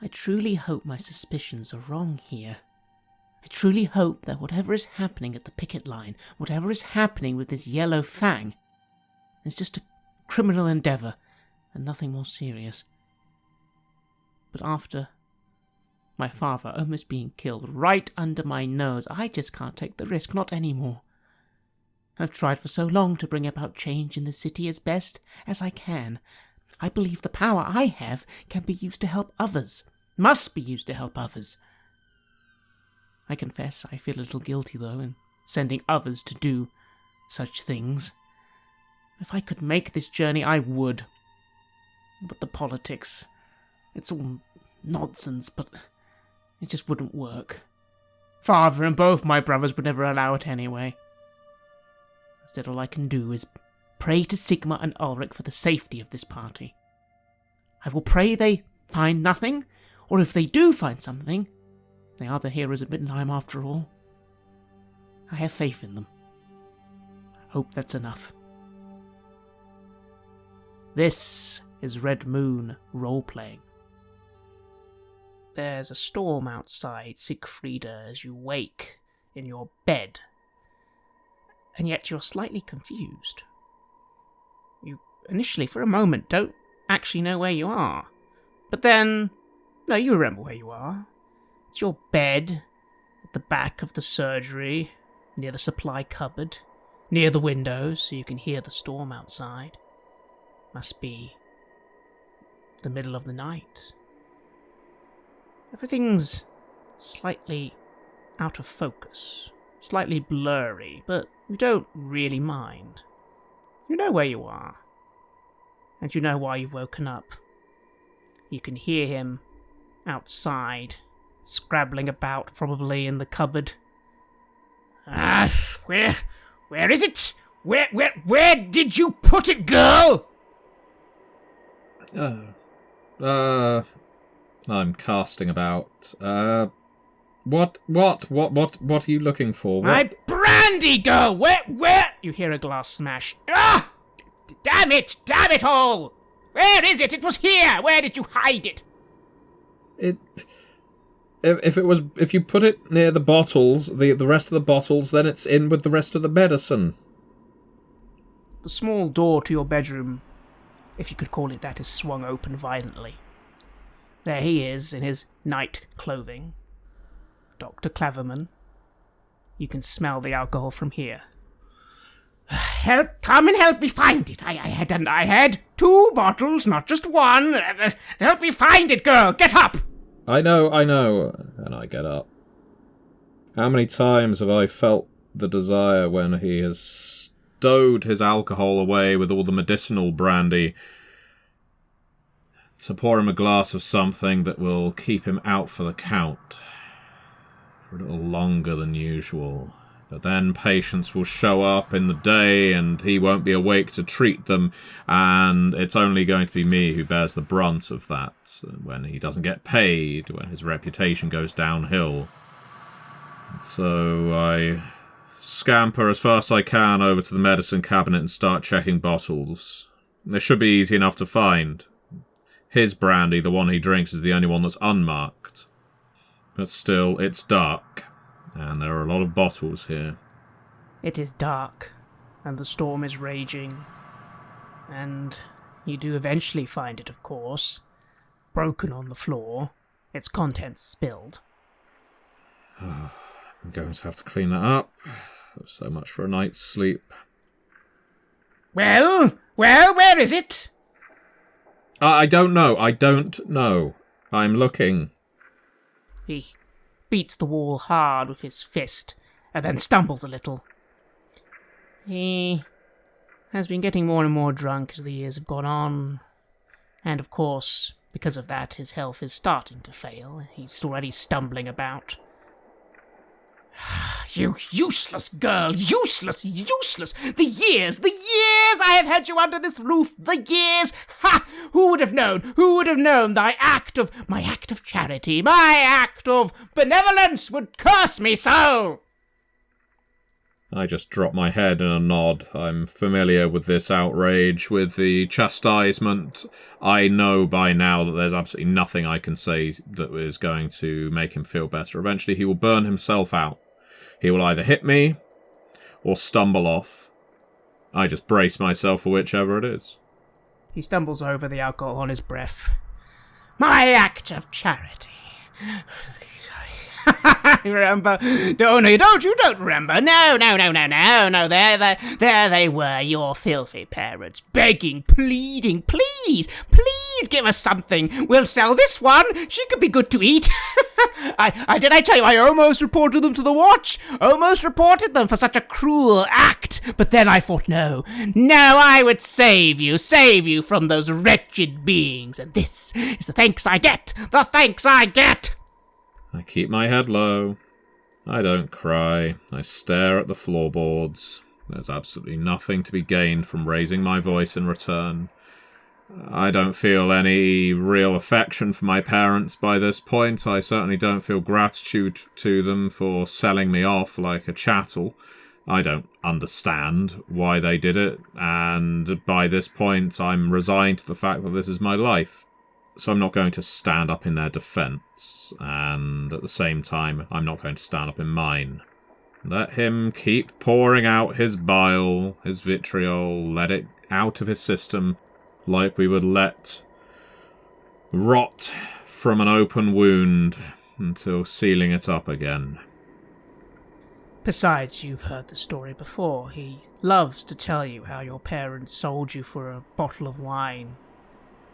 I truly hope my suspicions are wrong here. I truly hope that whatever is happening at the picket line, whatever is happening with this yellow fang, is just a criminal endeavour and nothing more serious. But after my father almost being killed right under my nose, I just can't take the risk, not anymore. I've tried for so long to bring about change in the city as best as I can. I believe the power I have can be used to help others, must be used to help others. I confess I feel a little guilty, though, in sending others to do such things. If I could make this journey, I would. But the politics, it's all nonsense, but it just wouldn't work. Father and both my brothers would never allow it anyway. Instead, all I can do is pray to Sigma and Ulrich for the safety of this party. I will pray they find nothing, or if they do find something, they are the heroes at Midtime after all. I have faith in them. I hope that's enough. This is Red Moon Roleplaying. There's a storm outside Sigfreda as you wake in your bed, and yet you're slightly confused. You initially, for a moment, don't actually know where you are. But then, no, you remember where you are. It's your bed at the back of the surgery, near the supply cupboard, near the windows so you can hear the storm outside. Must be the middle of the night. Everything's slightly out of focus, slightly blurry, but you don't really mind. You know where you are, and you know why you've woken up. You can hear him outside, scrabbling about, probably in the cupboard. Where is it? Where did you put it, girl? I'm casting about. What are you looking for? My brandy, girl! Where? You hear a glass smash. Ah! Damn it all! Where is it? It was here! Where did you hide it? If you put it near the bottles, the rest of the bottles, then it's in with the rest of the medicine. The small door to your bedroom, if you could call it that, is swung open violently. There he is, in his night clothing. Dr. Claverman. You can smell the alcohol from here. Come and help me find it. I had 2 bottles, not just one. Help me find it, girl. Get up. I know. And I get up. How many times have I felt the desire when he has stowed his alcohol away with all the medicinal brandy to pour him a glass of something that will keep him out for the count for a little longer than usual. But then patients will show up in the day and he won't be awake to treat them, and it's only going to be me who bears the brunt of that when he doesn't get paid, when his reputation goes downhill. And so I scamper as fast as I can over to the medicine cabinet and start checking bottles. They should be easy enough to find. His brandy, the one he drinks, is the only one that's unmarked. But still, it's dark. And there are a lot of bottles here. It is dark, and the storm is raging. And you do eventually find it, of course, broken on the floor, its contents spilled. I'm going to have to clean that up. So much for a night's sleep. Well, where is it? I don't know. I'm looking. He beats the wall hard with his fist, and then stumbles a little. He has been getting more and more drunk as the years have gone on, and of course, because of that, his health is starting to fail. He's already stumbling about. You useless girl, useless! The years I have had you under this roof, the years! Ha! Who would have known my act of charity, my act of benevolence would curse me so! I just drop my head in a nod. I'm familiar with this outrage, with the chastisement. I know by now that there's absolutely nothing I can say that is going to make him feel better. Eventually he will burn himself out. He will either hit me or stumble off. I just brace myself for whichever it is. He stumbles over, the alcohol on his breath. My act of charity. Remember? No, you don't remember. No. There they were, your filthy parents, begging, pleading, please give us something. We'll sell this one. She could be good to eat. Did I tell you, I almost reported them to the watch. Almost reported them for such a cruel act. But then I thought, no, I would save you from those wretched beings. And this is the thanks I get. I keep my head low. I don't cry. I stare at the floorboards. There's absolutely nothing to be gained from raising my voice in return. I don't feel any real affection for my parents by this point. I certainly don't feel gratitude to them for selling me off like a chattel. I don't understand why they did it, and by this point I'm resigned to the fact that this is my life. So I'm not going to stand up in their defence, and at the same time, I'm not going to stand up in mine. Let him keep pouring out his bile, his vitriol, let it out of his system, like we would let rot from an open wound until sealing it up again. Besides, you've heard the story before. He loves to tell you how your parents sold you for a bottle of wine.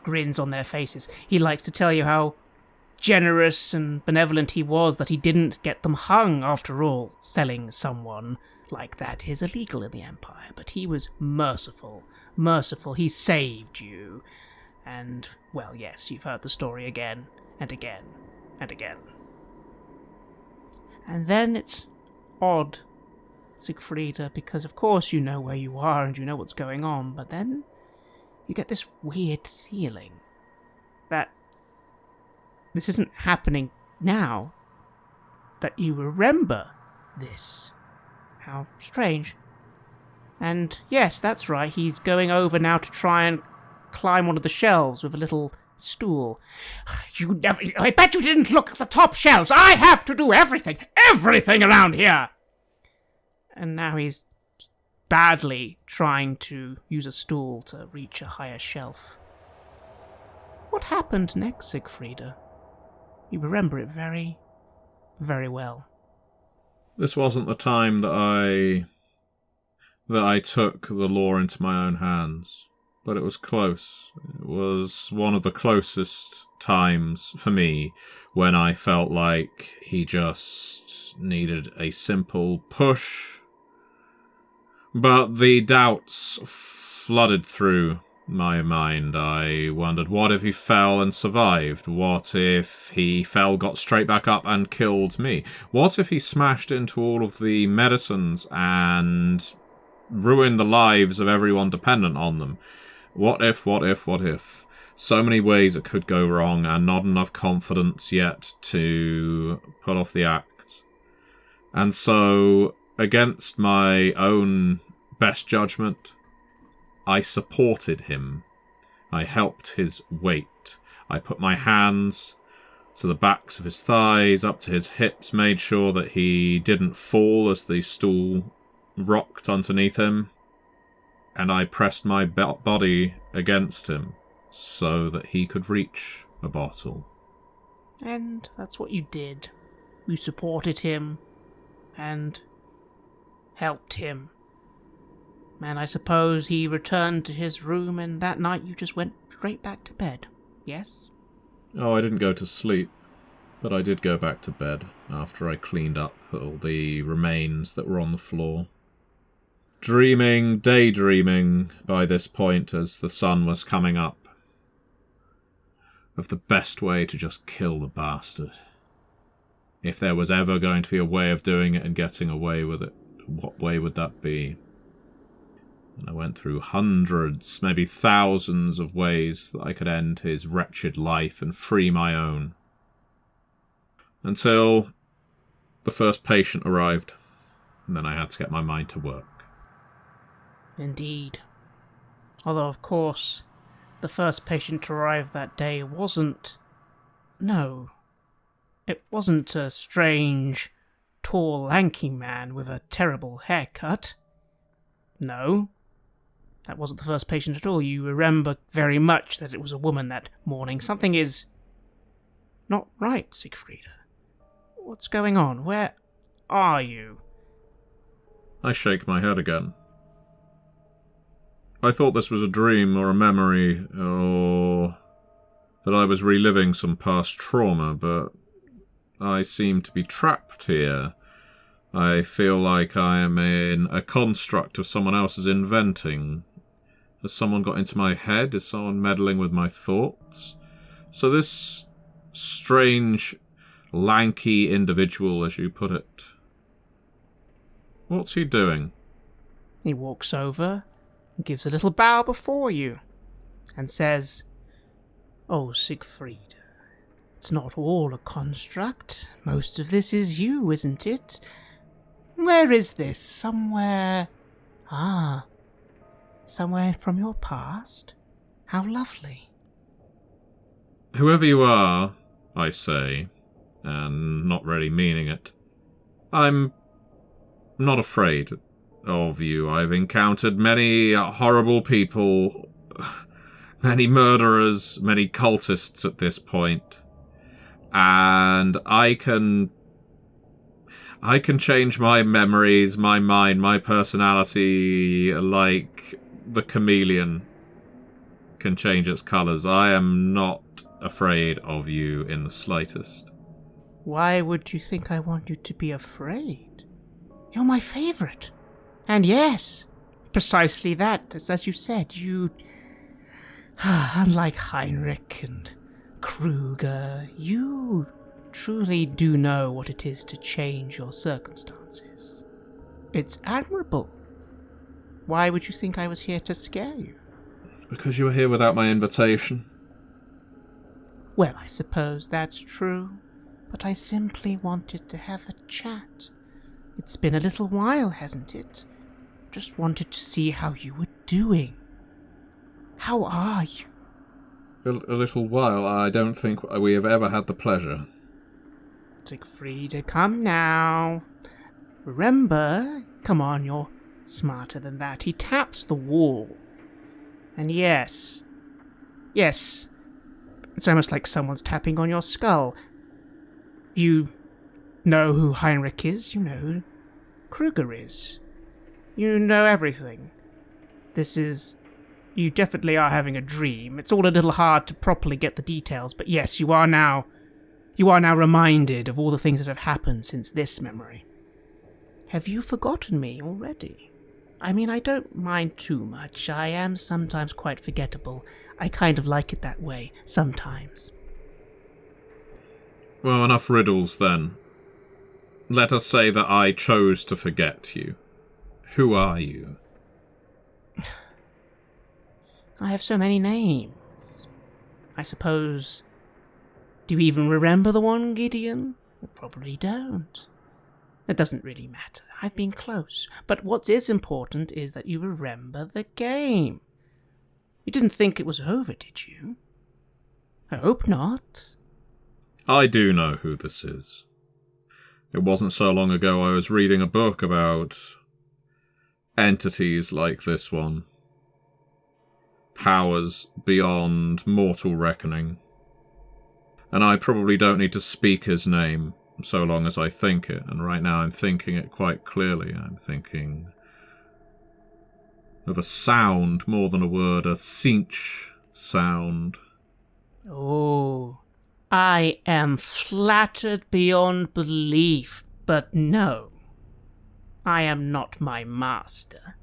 Grins on their faces. He likes to tell you how generous and benevolent he was, that he didn't get them hung. After all, selling someone like that is illegal in the Empire, but he was merciful. He saved you. And, well, yes, you've heard the story again and again and again. And then it's odd, Sigfreda, because of course you know where you are and you know what's going on, but then you get this weird feeling that this isn't happening now, that you remember this. How strange. And yes, that's right, he's going over now to try and climb one of the shelves with a little stool. I bet you didn't look at the top shelves. I have to do everything around here. And now he's badly trying to use a stool to reach a higher shelf. What happened next, Sigfreda? You remember it very, very well. This wasn't the time that I took the law into my own hands, but it was close. It was one of the closest times for me when I felt like he just needed a simple push. But the doubts flooded through my mind. I wondered, what if he fell and survived? What if he fell, got straight back up and killed me? What if he smashed into all of the medicines and ruined the lives of everyone dependent on them? What if? So many ways it could go wrong, and not enough confidence yet to pull off the act. And so, against my own best judgment, I supported him. I helped his weight. I put my hands to the backs of his thighs, up to his hips, made sure that he didn't fall as the stool rocked underneath him, and I pressed my body against him so that he could reach a bottle. And that's what you did. You supported him and helped him. And I suppose he returned to his room, and that night you just went straight back to bed, yes? Oh, I didn't go to sleep, but I did go back to bed after I cleaned up all the remains that were on the floor. Daydreaming by this point as the sun was coming up, of the best way to just kill the bastard. If there was ever going to be a way of doing it and getting away with it, what way would that be? And I went through hundreds, maybe thousands of ways that I could end his wretched life and free my own. Until the first patient arrived. and then I had to get my mind to work. Indeed. Although, of course, the first patient to arrive that day wasn't... No. It wasn't a strange, tall, lanky man with a terrible haircut. No. That wasn't the first patient at all. You remember very much that it was a woman that morning. Something is not right, Sigfreda. What's going on? Where are you? I shake my head again. I thought this was a dream or a memory, or that I was reliving some past trauma, but I seem to be trapped here. I feel like I am in a construct of someone else's inventing. Has someone got into my head? Is someone meddling with my thoughts? So this strange, lanky individual, as you put it, what's he doing? He walks over, gives a little bow before you, and says, "Oh, Sigfreda, it's not all a construct. Most of this is you, isn't it? Where is this? Somewhere... somewhere from your past? How lovely." Whoever you are, I say, and not really meaning it, I'm not afraid of you. I've encountered many horrible people, many murderers, many cultists at this point, and I can change my memories, my mind, my personality like the chameleon can change its colours. I am not afraid of you in the slightest. Why would you think I want you to be afraid? You're my favourite. And yes, precisely that, as you said, you... unlike Heinrich and Kruger, you truly do know what it is to change your circumstances. It's admirable. Why would you think I was here to scare you? Because you were here without my invitation. Well, I suppose that's true, but I simply wanted to have a chat. It's been a little while, hasn't it? Just wanted to see how you were doing. How are you? A little while. I don't think we have ever had the pleasure. Sigfreda, come now. Remember, come on, you're smarter than that. He taps the wall. And yes, it's almost like someone's tapping on your skull. You know who Heinrich is, you know who Kruger is. You know everything. You definitely are having a dream. It's all a little hard to properly get the details, but yes, you are now reminded of all the things that have happened since this memory. Have you forgotten me already? I mean, I don't mind too much. I am sometimes quite forgettable. I kind of like it that way, sometimes. Well, enough riddles then. Let us say that I chose to forget you. Who are you? I have so many names. I suppose... Do you even remember the one, Gideon? You probably don't. It doesn't really matter. I've been close. But what is important is that you remember the game. You didn't think it was over, did you? I hope not. I do know who this is. It wasn't so long ago I was reading a book about entities like this one. Powers beyond mortal reckoning. And I probably don't need to speak his name so long as I think it, and right now I'm thinking it quite clearly. I'm thinking of a sound more than a word, a cinch sound. Oh, I am flattered beyond belief, but no, I am not my master.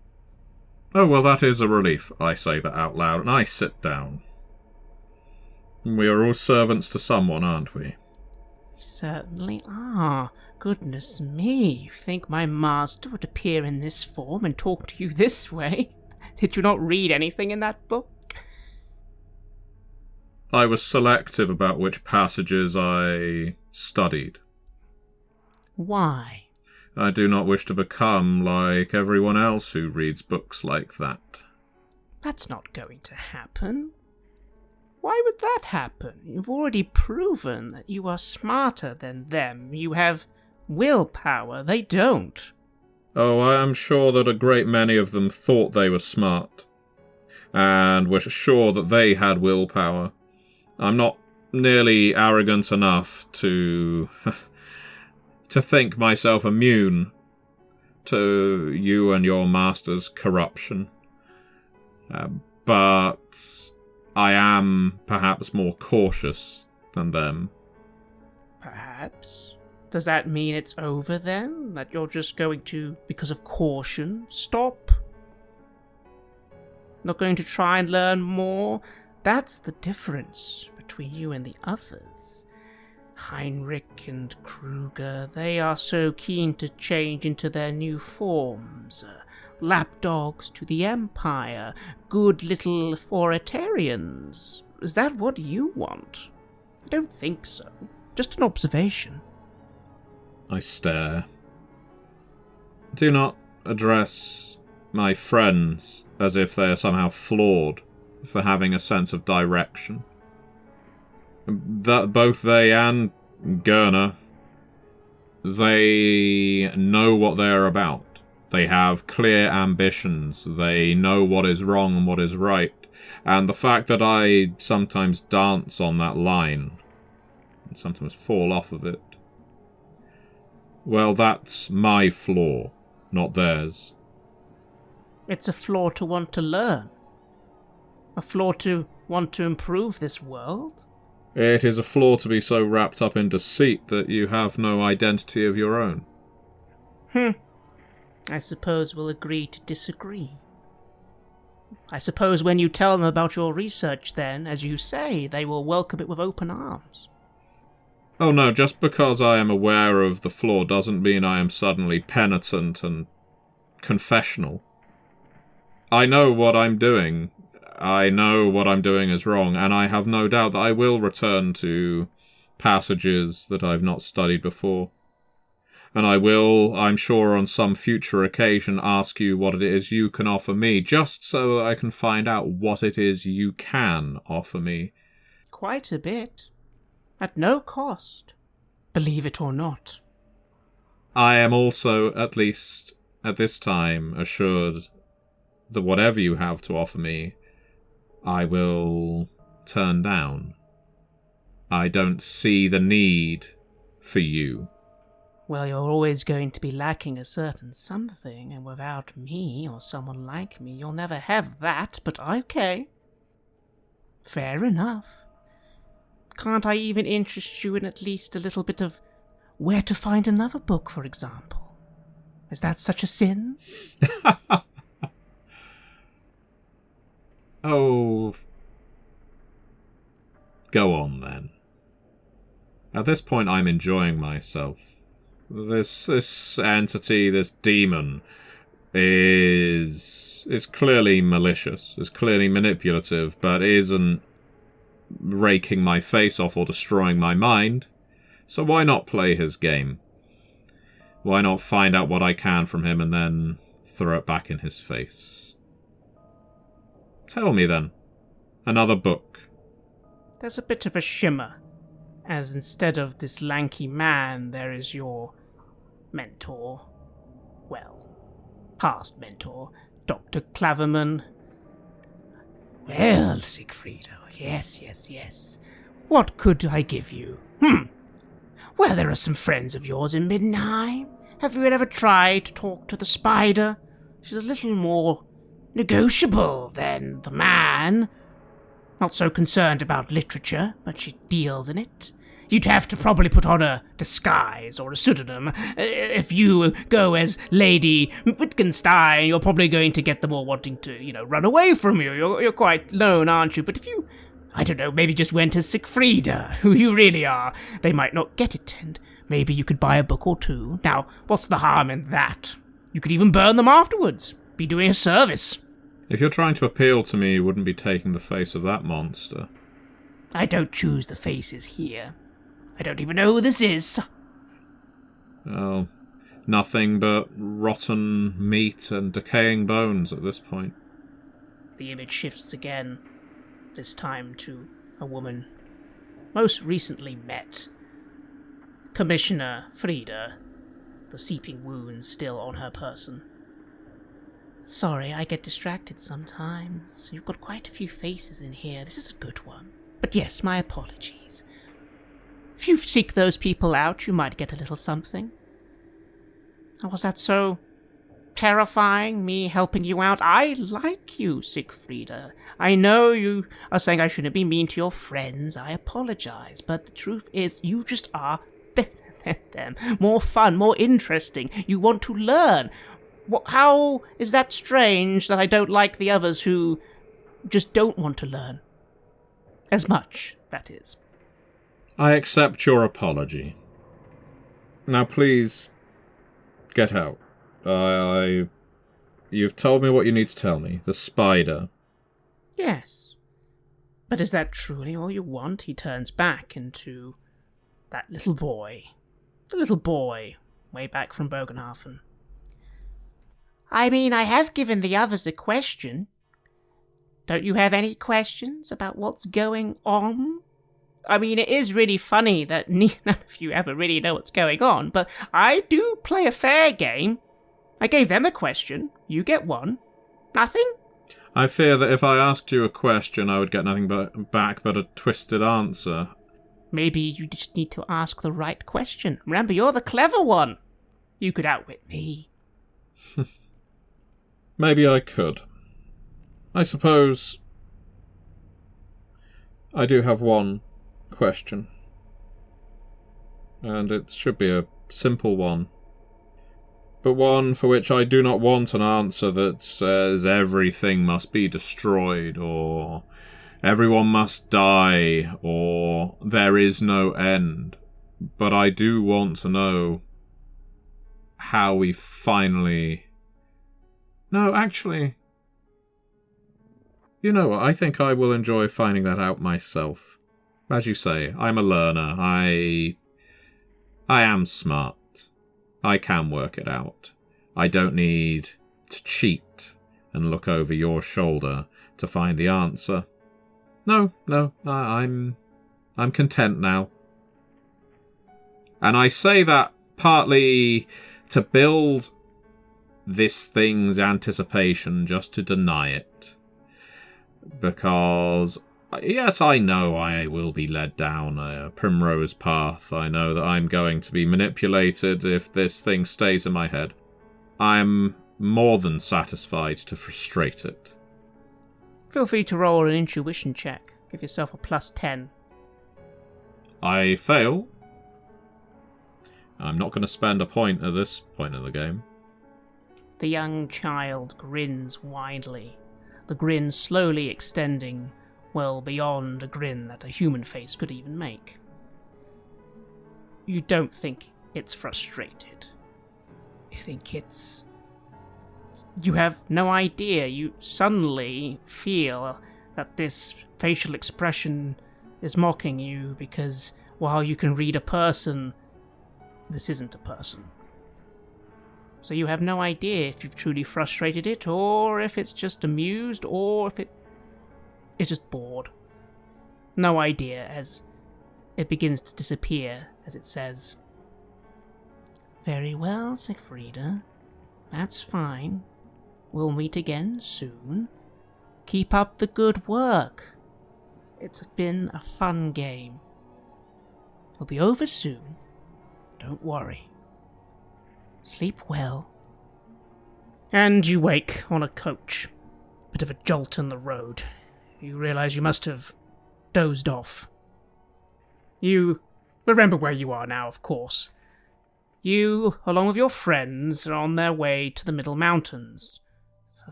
Oh, well, that is a relief. I say that out loud, and I sit down. We are all servants to someone, aren't we? We certainly are. Goodness me, you think my master would appear in this form and talk to you this way? Did you not read anything in that book? I was selective about which passages I studied. Why? I do not wish to become like everyone else who reads books like that. That's not going to happen. Why would that happen? You've already proven that you are smarter than them. You have willpower. They don't. Oh, I am sure that a great many of them thought they were smart, and were sure that they had willpower. I'm not nearly arrogant enough to to think myself immune to you and your master's corruption. But I am perhaps more cautious than them. Perhaps. Does that mean it's over then? That you're just going to, because of caution, stop? Not going to try and learn more? That's the difference between you and the others. Heinrich and Kruger, they are so keen to change into their new forms. Lapdogs to the Empire, good little authoritarians. Is that what you want? I don't think so. Just an observation. I stare. Do not address my friends as if they are somehow flawed for having a sense of direction. That both they and Gurner, they know what they are about. They have clear ambitions. They know what is wrong and what is right. And the fact that I sometimes dance on that line, and sometimes fall off of it, well, that's my flaw, not theirs. It's a flaw to want to learn. A flaw to want to improve this world. It is a flaw to be so wrapped up in deceit that you have no identity of your own. I suppose we'll agree to disagree. I suppose when you tell them about your research then, as you say, they will welcome it with open arms. Oh no, just because I am aware of the flaw doesn't mean I am suddenly penitent and confessional. I know what I'm doing. I know what I'm doing is wrong, and I have no doubt that I will return to passages that I've not studied before. And I will, I'm sure, on some future occasion ask you what it is you can offer me, just so that I can find out what it is you can offer me. Quite a bit. At no cost. Believe it or not. I am also, at least at this time, assured that whatever you have to offer me, I will turn down. I don't see the need for you. Well, you're always going to be lacking a certain something, and without me, or someone like me, you'll never have that, but okay. Fair enough. Can't I even interest you in at least a little bit of where to find another book, for example? Is that such a sin? Oh. Go on, then. At this point, I'm enjoying myself. This entity, this demon, is clearly malicious, is clearly manipulative, but isn't raking my face off or destroying my mind. So why not play his game? Why not find out what I can from him and then throw it back in his face? Tell me then. Another book. There's a bit of a shimmer, as instead of this lanky man, there is your mentor. Well, past mentor, Dr. Claverman. Well, Sigfreda, yes. What could I give you? Well, there are some friends of yours in Middenheim. Have you ever tried to talk to the spider? She's a little more negotiable than the man. Not so concerned about literature, but she deals in it. You'd have to probably put on a disguise or a pseudonym. If you go as Lady Wittgenstein, you're probably going to get them all wanting to, run away from you. You're quite lone, aren't you? But if you, I don't know, maybe just went as Sigfreda, who you really are, they might not get it, and maybe you could buy a book or two. Now, what's the harm in that? You could even burn them afterwards. Be doing a service. If you're trying to appeal to me, you wouldn't be taking the face of that monster. I don't choose the faces here. I don't even know who this is. Oh, nothing but rotten meat and decaying bones at this point. The image shifts again, this time to a woman most recently met. Commissioner Frida, the seeping wounds still on her person. Sorry, I get distracted sometimes. You've got quite a few faces in here. This is a good one. But yes, my apologies. If you seek those people out, you might get a little something. Was that so terrifying, me helping you out? I like you, Sigfreda. I know you are saying I shouldn't be mean to your friends. I apologize. But the truth is, you just are better than them. More fun, more interesting. You want to learn. How is that strange that I don't like the others who just don't want to learn? As much, that is. I accept your apology. Now please, get out. You've told me what you need to tell me. The spider. Yes. But is that truly all you want? He turns back into that little boy. The little boy, way back from Bogenhafen. I mean, I have given the others a question. Don't you have any questions about what's going on? I mean, it is really funny that none of you ever really know what's going on, but I do play a fair game. I gave them a question. You get one. Nothing? I fear that if I asked you a question, I would get nothing back but a twisted answer. Maybe you just need to ask the right question. Remember, you're the clever one. You could outwit me. Maybe I could. I suppose I do have one question. And it should be a simple one. But one for which I do not want an answer that says everything must be destroyed, or everyone must die, or there is no end. But I do want to know how we finally... No, actually... You know what, I think I will enjoy finding that out myself. As you say, I'm a learner. I am smart. I can work it out. I don't need to cheat and look over your shoulder to find the answer. No, I'm content now. And I say that partly to build this thing's anticipation, just to deny it. Because, yes, I know I will be led down a primrose path. I know that I'm going to be manipulated if this thing stays in my head. I'm more than satisfied to frustrate it. Feel free to roll an intuition check. Give yourself a +10. I fail. I'm not going to spend a point at this point of the game. The young child grins widely, the grin slowly extending well beyond a grin that a human face could even make. You don't think it's frustrated. You think it's... You have no idea. You suddenly feel that this facial expression is mocking you because while you can read a person, this isn't a person. So you have no idea if you've truly frustrated it, or if it's just amused, or if it's just bored. No idea, as it begins to disappear, as it says, "Very well, Sigfreda. That's fine. We'll meet again soon. Keep up the good work. It's been a fun game. It'll be over soon. Don't worry. Sleep well." And you wake on a coach. Bit of a jolt in the road. You realise you must have dozed off. You remember where you are now, of course. You, along with your friends, are on their way to the Middle Mountains,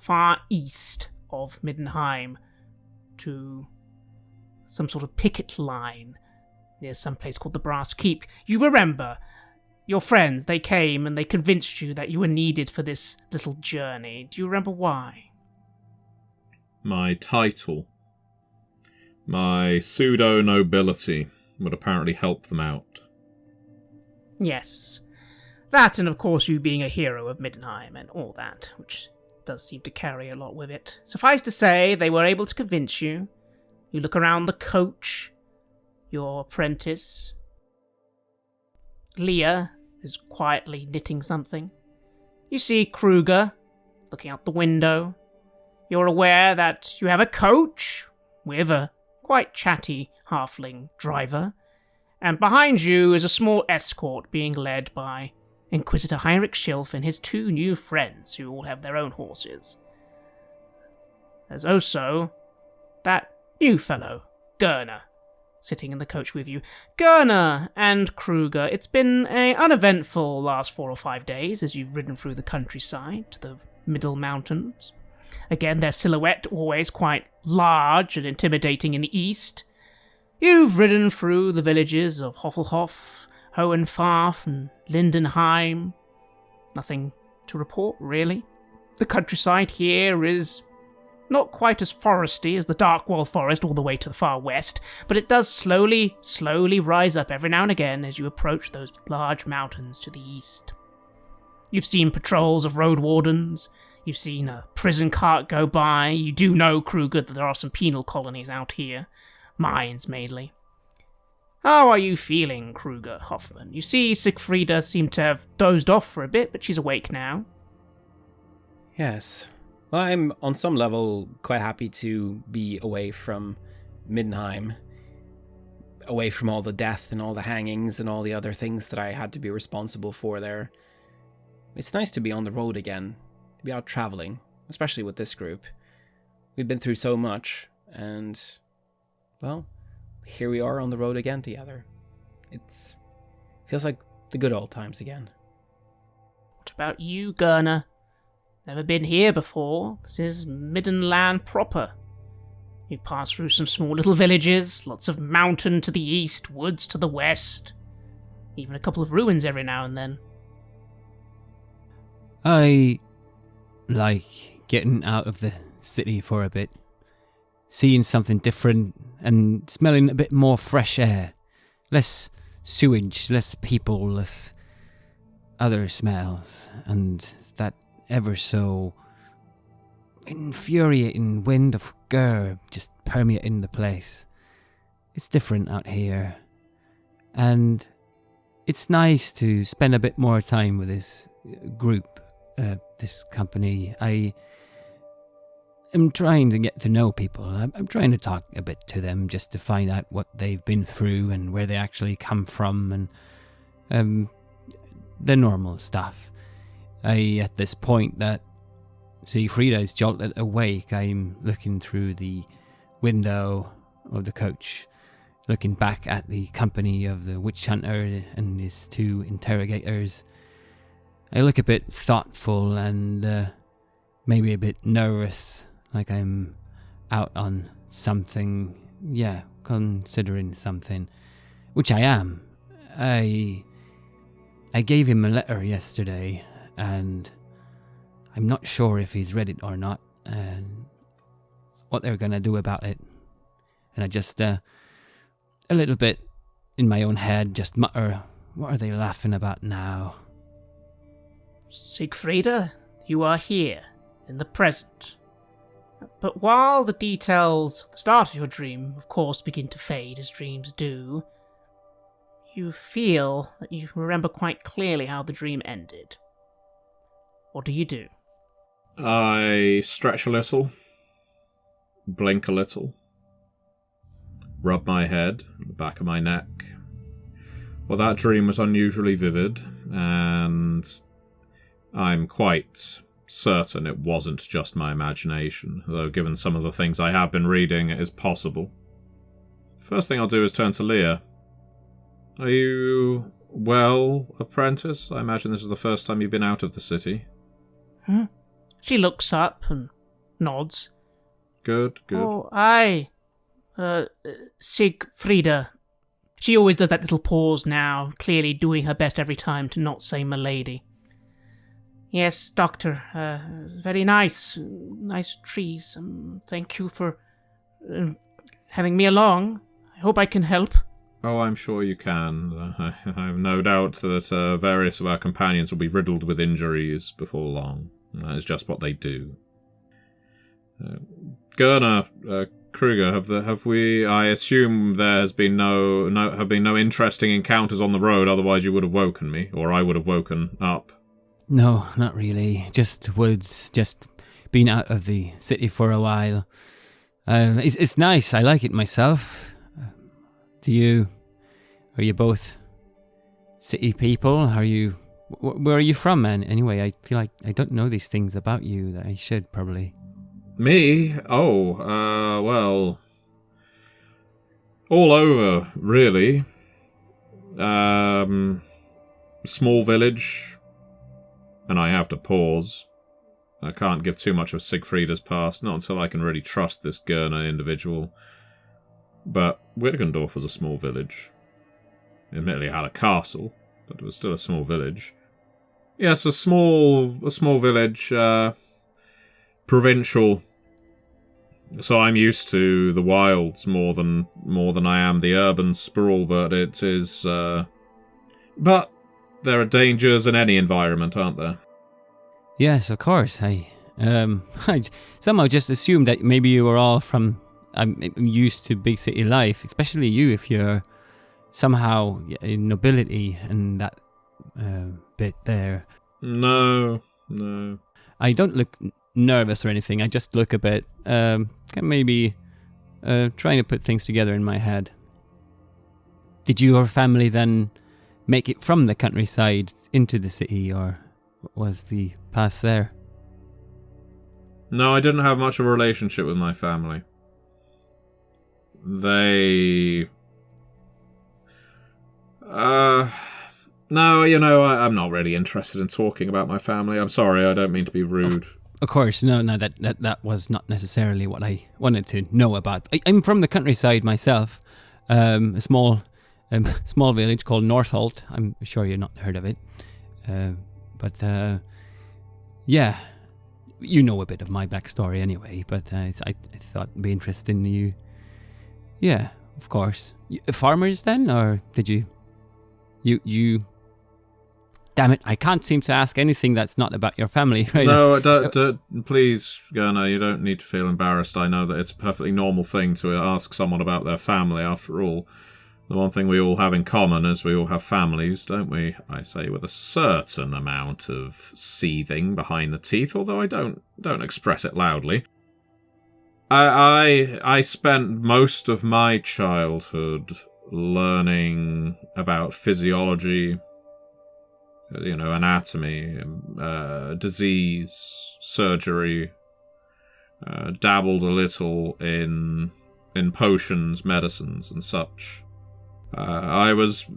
far east of Middenheim, to some sort of picket line near some place called the Brass Keep. You remember... Your friends, they came and they convinced you that you were needed for this little journey. Do you remember why? My title. My pseudo-nobility would apparently help them out. Yes. That, and of course you being a hero of Middenheim and all that, which does seem to carry a lot with it. Suffice to say, they were able to convince you. You look around the coach, your apprentice. Leah is quietly knitting something. You see Kruger looking out the window. You're aware that you have a coach with a quite chatty halfling driver, and behind you is a small escort being led by Inquisitor Heinrich Schilf and his 2 new friends, who all have their own horses. There's also that new fellow, Gurner, sitting in the coach with you. Gurner and Kruger, it's been an uneventful last 4 or 5 days as you've ridden through the countryside to the middle mountains. Again, their silhouette always quite large and intimidating in the east. You've ridden through the villages of Hoffelhof, Hohenfarth, and Lindenheim. Nothing to report, really. The countryside here is not quite as foresty as the Darkwall Forest all the way to the far west, but it does slowly rise up every now and again as you approach those large mountains to the east. You've seen patrols of road wardens. You've seen a prison cart go by. You do know, Kruger, that there are some penal colonies out here. Mines, mainly. How are you feeling, Kruger, Hoffman? You see Sigfreda seemed to have dozed off for a bit, but she's awake now. Yes. Well, I'm, on some level, quite happy to be away from Middenheim. Away from all the death and all the hangings and all the other things that I had to be responsible for there. It's nice to be on the road again. To be out traveling, especially with this group. We've been through so much, and, well, here we are on the road again together. Feels like the good old times again. What about you, Gurner? Never been here before. This is Middenland proper. You've passed through some small little villages, lots of mountain to the east, woods to the west, even a couple of ruins every now and then. I like getting out of the city for a bit, seeing something different and smelling a bit more fresh air. Less sewage, less people, less other smells, and that ever so infuriating wind of Gur just permeating the place. It's different out here, and it's nice to spend a bit more time with this group, this company. I am trying to get to know people. I'm trying to talk a bit to them just to find out what they've been through and where they actually come from and the normal stuff. At this point that Sigfreda is jolted awake, I'm looking through the window of the coach, looking back at the company of the witch hunter and his 2 interrogators. I look a bit thoughtful and maybe a bit nervous, like I'm out on something, considering something, which I am. I gave him a letter yesterday, and I'm not sure if he's read it or not, and what they're gonna do about it. And I just, a little bit in my own head, just mutter, what are they laughing about now? Sigfreda, you are here, in the present. But while the details at the start of your dream, of course, begin to fade as dreams do, you feel that you remember quite clearly how the dream ended. What do you do? I stretch a little, blink a little, rub my head, the back of my neck. Well, that dream was unusually vivid, and I'm quite certain it wasn't just my imagination, though given some of the things I have been reading, it is possible. First thing I'll do is turn to Leah. Are you well, apprentice? I imagine this is the first time you've been out of the city. She looks up and nods. Good. Oh, aye. Sigfreda. She always does that little pause now, clearly doing her best every time to not say milady. Yes, Doctor. Very nice. Nice trees. Thank you for having me along. I hope I can help. Oh, I'm sure you can. I have no doubt that various of our companions will be riddled with injuries before long. That is just what they do. Gurner, Kruger, have we? I assume there has been no interesting encounters on the road. Otherwise, you would have woken me, or I would have woken up. No, not really. Just woods. Just been out of the city for a while. It's nice. I like it myself. Are you both city people? Where are you from, man? Anyway, I feel like I don't know these things about you that I should probably. Me? Oh, well, all over, really. Small village, and I have to pause. I can't give too much of Sigfreda's past, not until I can really trust this Gurner individual. But Wittgendorf was a small village. Admittedly, it had a castle, but it was still a small village. Yes, a small village, provincial. So I'm used to the wilds more than I am the urban sprawl, but it is, but there are dangers in any environment, aren't there? Yes, of course. I somehow just assumed that maybe you were all from. I'm used to big city life, especially you if you're somehow in nobility and that bit there. No. I don't look nervous or anything. I just look a bit, maybe trying to put things together in my head. Did your family then make it from the countryside into the city, or was the path there? No, I didn't have much of a relationship with my family. They... No, I'm not really interested in talking about my family. I'm sorry, I don't mean to be rude. Of course, no, that was not necessarily what I wanted to know about. I'm from the countryside myself, a small village called Northolt. I'm sure you've not heard of it, but yeah, you know a bit of my backstory anyway. But I thought it'd be interesting to you. Yeah, of course. Farmers then, or did you? Damn it, I can't seem to ask anything that's not about your family right now. No, please, Gurner, you don't need to feel embarrassed. I know that it's a perfectly normal thing to ask someone about their family. After all, the one thing we all have in common is we all have families, don't we? I say with a certain amount of seething behind the teeth, although I don't express it loudly. I spent most of my childhood learning about physiology, anatomy, disease, surgery, dabbled a little in potions, medicines, and such. Let's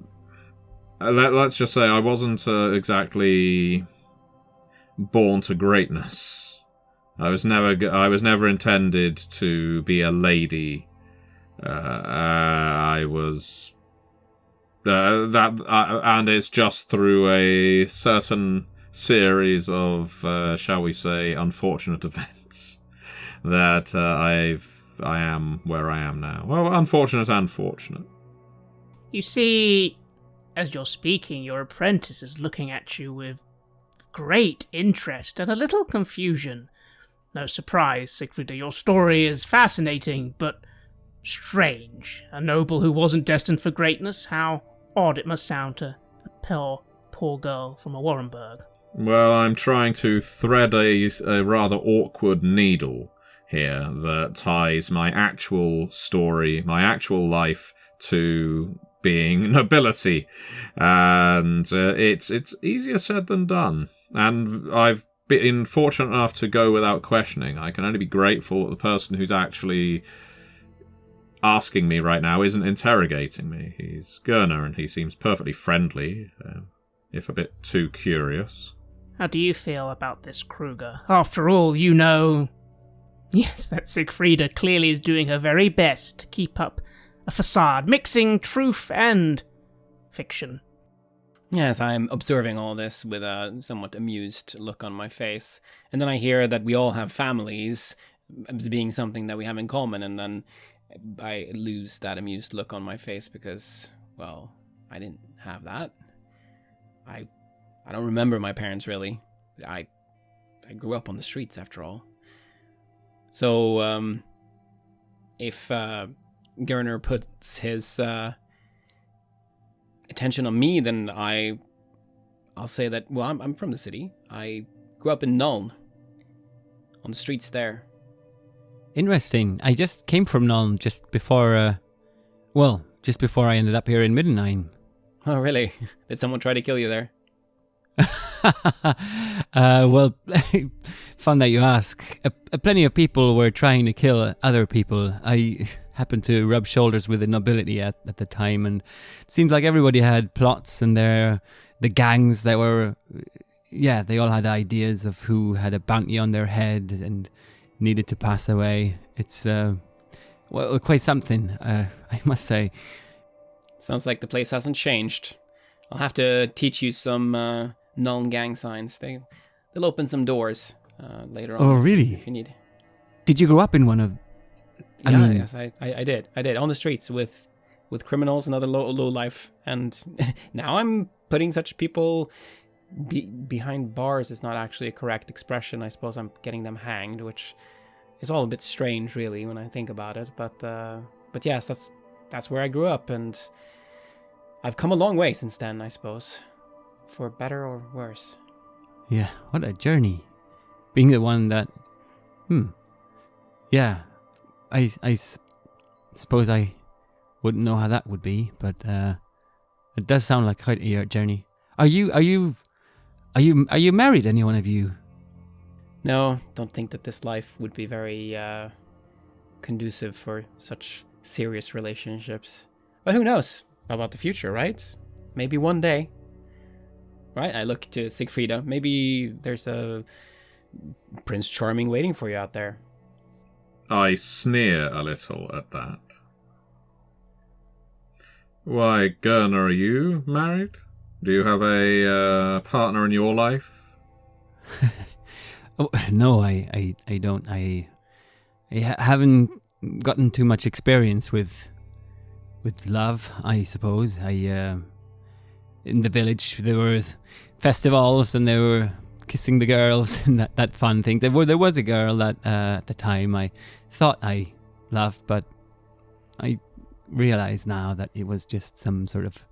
just say I wasn't exactly born to greatness. I was never intended to be a lady. I was and it's just through a certain series of, shall we say, unfortunate events that I am where I am now. Well, unfortunate and fortunate. You see, as you're speaking, your apprentice is looking at you with great interest and a little confusion. No surprise, Sigfreda, your story is fascinating, but strange. A noble who wasn't destined for greatness, how odd it must sound to a poor girl from a Warrenburg. Well, I'm trying to thread a rather awkward needle here that ties my actual story, my actual life, to being nobility. And it's easier said than done. And I've been fortunate enough to go without questioning. I can only be grateful that the person who's actually asking me right now isn't interrogating me. He's Gurner, and he seems perfectly friendly, if a bit too curious. How do you feel about this, Kruger? After all, you know... Yes, that Sigfreda clearly is doing her very best to keep up a facade, mixing truth and fiction. Yes, I'm observing all this with a somewhat amused look on my face. And then I hear that we all have families as being something that we have in common, and then I lose that amused look on my face because, Well, I didn't have that. I don't remember my parents really. I grew up on the streets after all. So if Gerner puts his attention on me, then I'll say that, well, I'm from the city. I grew up in Nuln, on the streets there. Interesting. I just came from Nuln just before I ended up here in Middenheim. Oh, really? Did someone try to kill you there? Well, fun that you ask. Plenty of people were trying to kill other people. I happened to rub shoulders with the nobility at the time, and it seems like everybody had plots, and the gangs that were, they all had ideas of who had a bounty on their head and needed to pass away. It's quite something, I must say. Sounds like the place hasn't changed. I'll have to teach you some Nuln gang signs. They'll open some doors later on. Oh, really? If you need. Did you grow up in one of? Yes, I did. I did on the streets with criminals and other low life, and now I'm putting such people behind bars. Is not actually a correct expression. I suppose I'm getting them hanged, which is all a bit strange, really, when I think about it. But yes, that's where I grew up, and I've come a long way since then, I suppose, for better or worse. Yeah, what a journey. Being the one that, yeah, I suppose I wouldn't know how that would be, but it does sound like quite a journey. Are you married, any one of you? No, don't think that this life would be very conducive for such serious relationships. But who knows about the future, right? Maybe one day. Right? I look to Sigfreda. Maybe there's a Prince Charming waiting for you out there. I sneer a little at that. Why, Gerner, are you married? Do you have a partner in your life? Oh, no, I don't. I haven't gotten too much experience with love, I suppose. In the village there were festivals and they were kissing the girls and that fun thing. There was a girl that at the time I thought I loved, but I realize now that it was just some sort of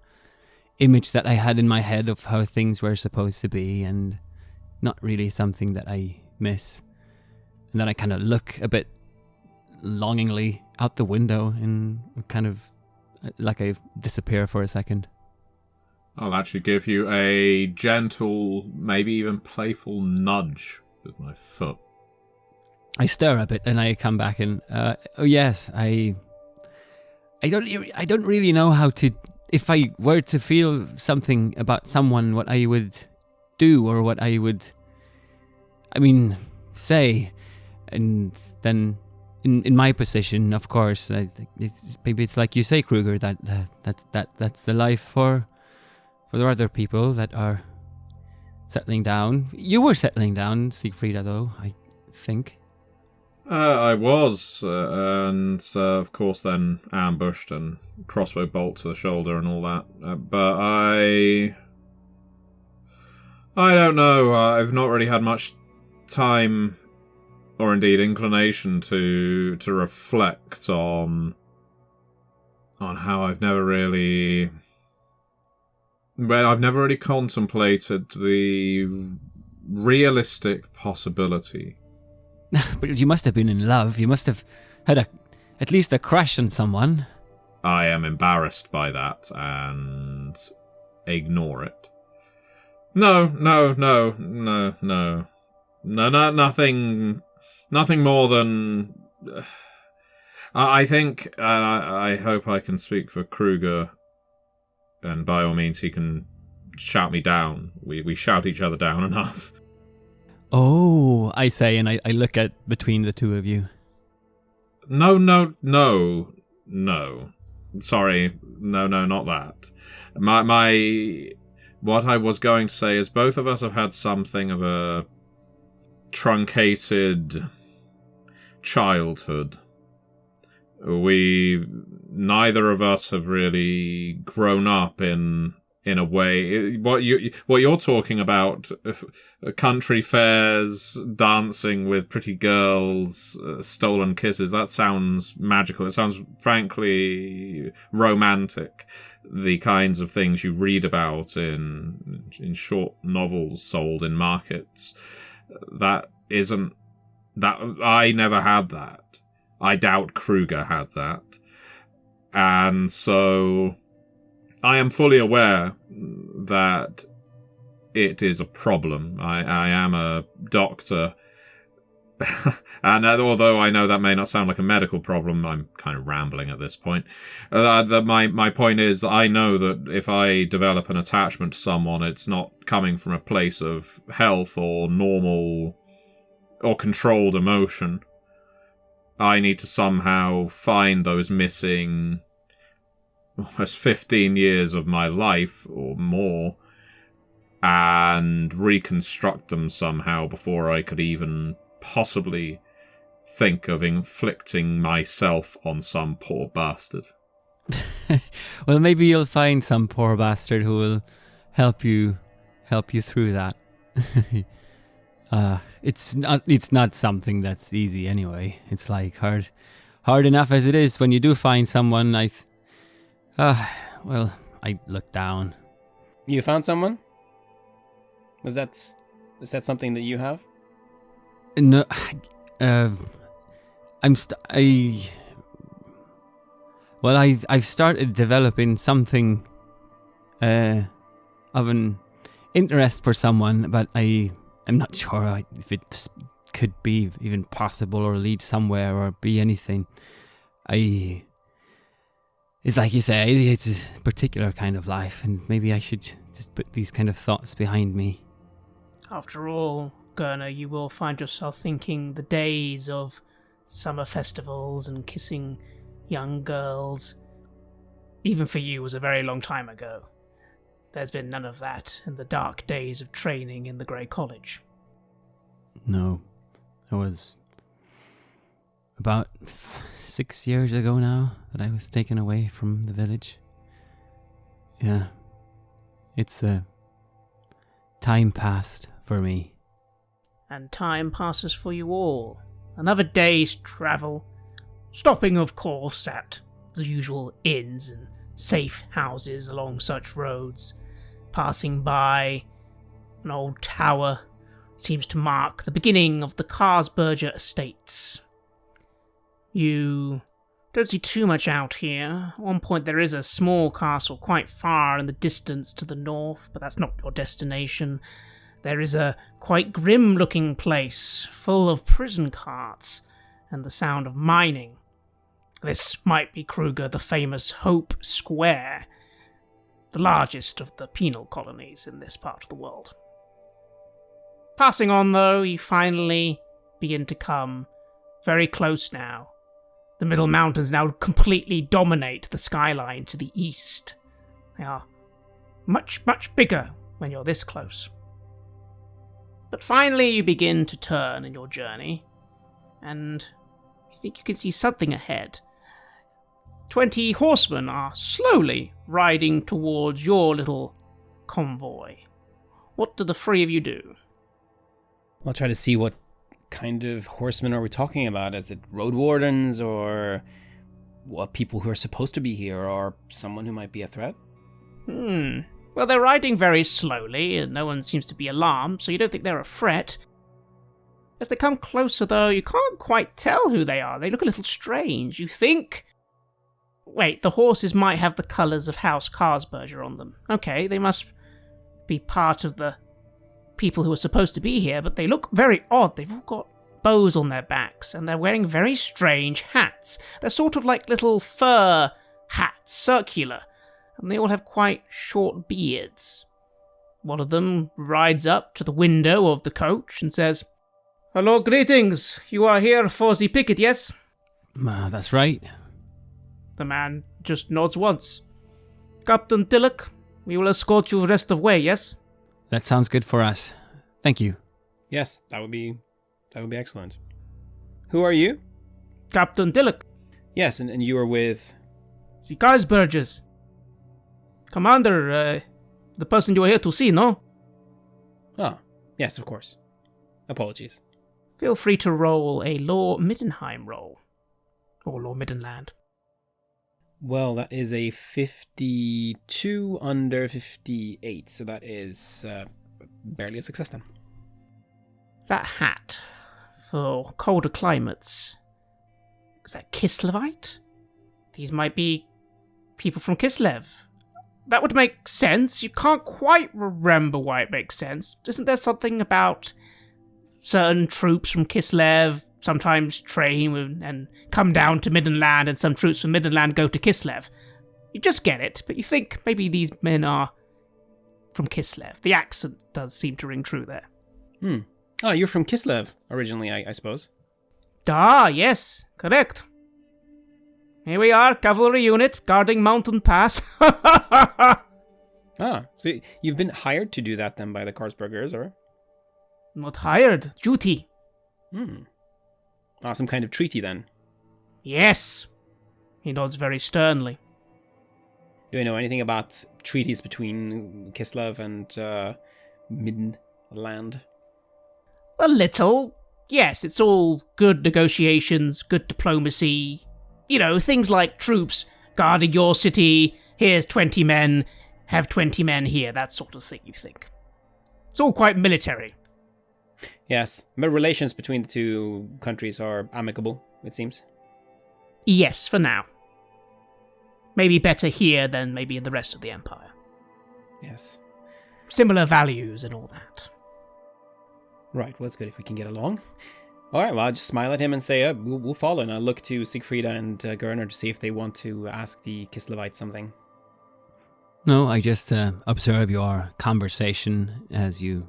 image that I had in my head of how things were supposed to be, and not really something that I miss. And then I kind of look a bit longingly out the window and kind of like I disappear for a second. I'll actually give you a gentle, maybe even playful nudge with my foot. I stir a bit and I come back and oh yes, I don't really know how to, if I were to feel something about someone, what I would do or what I would, say. And then in my position, of course, maybe it's like you say, Kruger, that's the life for the other people that are settling down. You were settling down, Sigfreda, though, I think. I was, and of course then ambushed and crossbow bolt to the shoulder and all that. But I don't know. I've not really had much time, or indeed inclination, to reflect on how I've never really contemplated the realistic possibility. But you must have been in love. You must have had at least a crush on someone. I am embarrassed by that and ignore it. No, nothing more than... I think, and I hope I can speak for Kruger, and by all means he can shout me down. We shout each other down enough. Oh, I say, and I look at between the two of you. No. Sorry, no, not that. What I was going to say is both of us have had something of a truncated childhood. neither of us have really grown up in a way. What you're talking about, country fairs, dancing with pretty girls, stolen kisses, that sounds magical. It sounds frankly romantic. The kinds of things you read about in short novels sold in markets. That isn't that. I never had that. I doubt Kruger had that. And so I am fully aware that it is a problem. I am a doctor. And although I know that may not sound like a medical problem, I'm kind of rambling at this point. My point is, I know that if I develop an attachment to someone, it's not coming from a place of health or normal or controlled emotion. I need to somehow find those missing almost 15 years of my life or more and reconstruct them somehow before I could even possibly think of inflicting myself on some poor bastard. Well, maybe you'll find some poor bastard who will help you through that. It's not something that's easy anyway. It's like hard enough as it is when you do find someone. I look down. You found someone? Is that something that you have? No, I've started developing something of an interest for someone, but I'm not sure if it could be even possible or lead somewhere or be anything. It's like you say, it's a particular kind of life, and maybe I should just put these kind of thoughts behind me. After all, Gurner, you will find yourself thinking the days of summer festivals and kissing young girls, even for you, was a very long time ago. There's been none of that in the dark days of training in the Grey College. No, it was about 6 years ago now that I was taken away from the village. Yeah, it's time passed for me. And time passes for you all. Another day's travel, stopping of course at the usual inns and safe houses along such roads, passing by an old tower seems to mark the beginning of the Carsberger estates. You don't see too much out here. At one point there is a small castle quite far in the distance to the north, but that's not your destination. There is a quite grim-looking place, full of prison carts, and the sound of mining. This might be Kruger, the famous Hope Square, the largest of the penal colonies in this part of the world. Passing on, though, you finally begin to come very close now. The Middle Mountains now completely dominate the skyline to the east. They are much, much bigger when you're this close. But finally you begin to turn in your journey, and you think you can see something ahead. 20 horsemen are slowly riding towards your little convoy. What do the three of you do? I'll try to see what kind of horsemen are we talking about. Is it road wardens or what, people who are supposed to be here, or someone who might be a threat? Well, they're riding very slowly, and no one seems to be alarmed, so you don't think they're a threat. As they come closer, though, you can't quite tell who they are. They look a little strange. You think... Wait, the horses might have the colours of House Carsberger on them. Okay, they must be part of the people who are supposed to be here, but they look very odd. They've all got bows on their backs, and they're wearing very strange hats. They're sort of like little fur hats, circular, and they all have quite short beards. One of them rides up to the window of the coach and says, "Hello, greetings. You are here for the picket, yes?" That's right. The man just nods once. "Captain Tillich, we will escort you the rest of the way, yes?" That sounds good for us. Thank you. Yes, that would be excellent. Who are you? "Captain Tillich." Yes, and you were with... The Geisbergers. Commander, the person you are here to see, no? Ah, yes, of course. Apologies. Feel free to roll a Law Middenheim roll. Or Law Middenland. Well, that is a 52 under 58, so that is barely a success then. That hat, for colder climates, is that Kislevite? These might be people from Kislev. That would make sense. You can't quite remember why it makes sense. Isn't there something about certain troops from Kislev sometimes train and come down to Middenland, and some troops from Middenland go to Kislev? You just get it, but you think maybe these men are from Kislev. The accent does seem to ring true there. Oh, you're from Kislev originally, I suppose. Ah, yes, correct. Here we are, cavalry unit, guarding Mountain Pass. Ah, so you've been hired to do that then by the Karlsbergers, or? Not hired, duty. Ah, some kind of treaty then. Yes. He nods very sternly. Do I know anything about treaties between Kislev and Middenland? A little. Yes, it's all good negotiations, good diplomacy. You know, things like troops guarding your city, here's 20 men, have 20 men here, that sort of thing, you think. It's all quite military. Yes, but relations between the two countries are amicable, it seems. Yes, for now. Maybe better here than maybe in the rest of the Empire. Yes. Similar values and all that. Right, well, it's good if we can get along. Alright, well, I'll just smile at him and say, we'll follow, and I'll look to Sigfreda and Gerner to see if they want to ask the Kislevites something. No, I just observe your conversation as you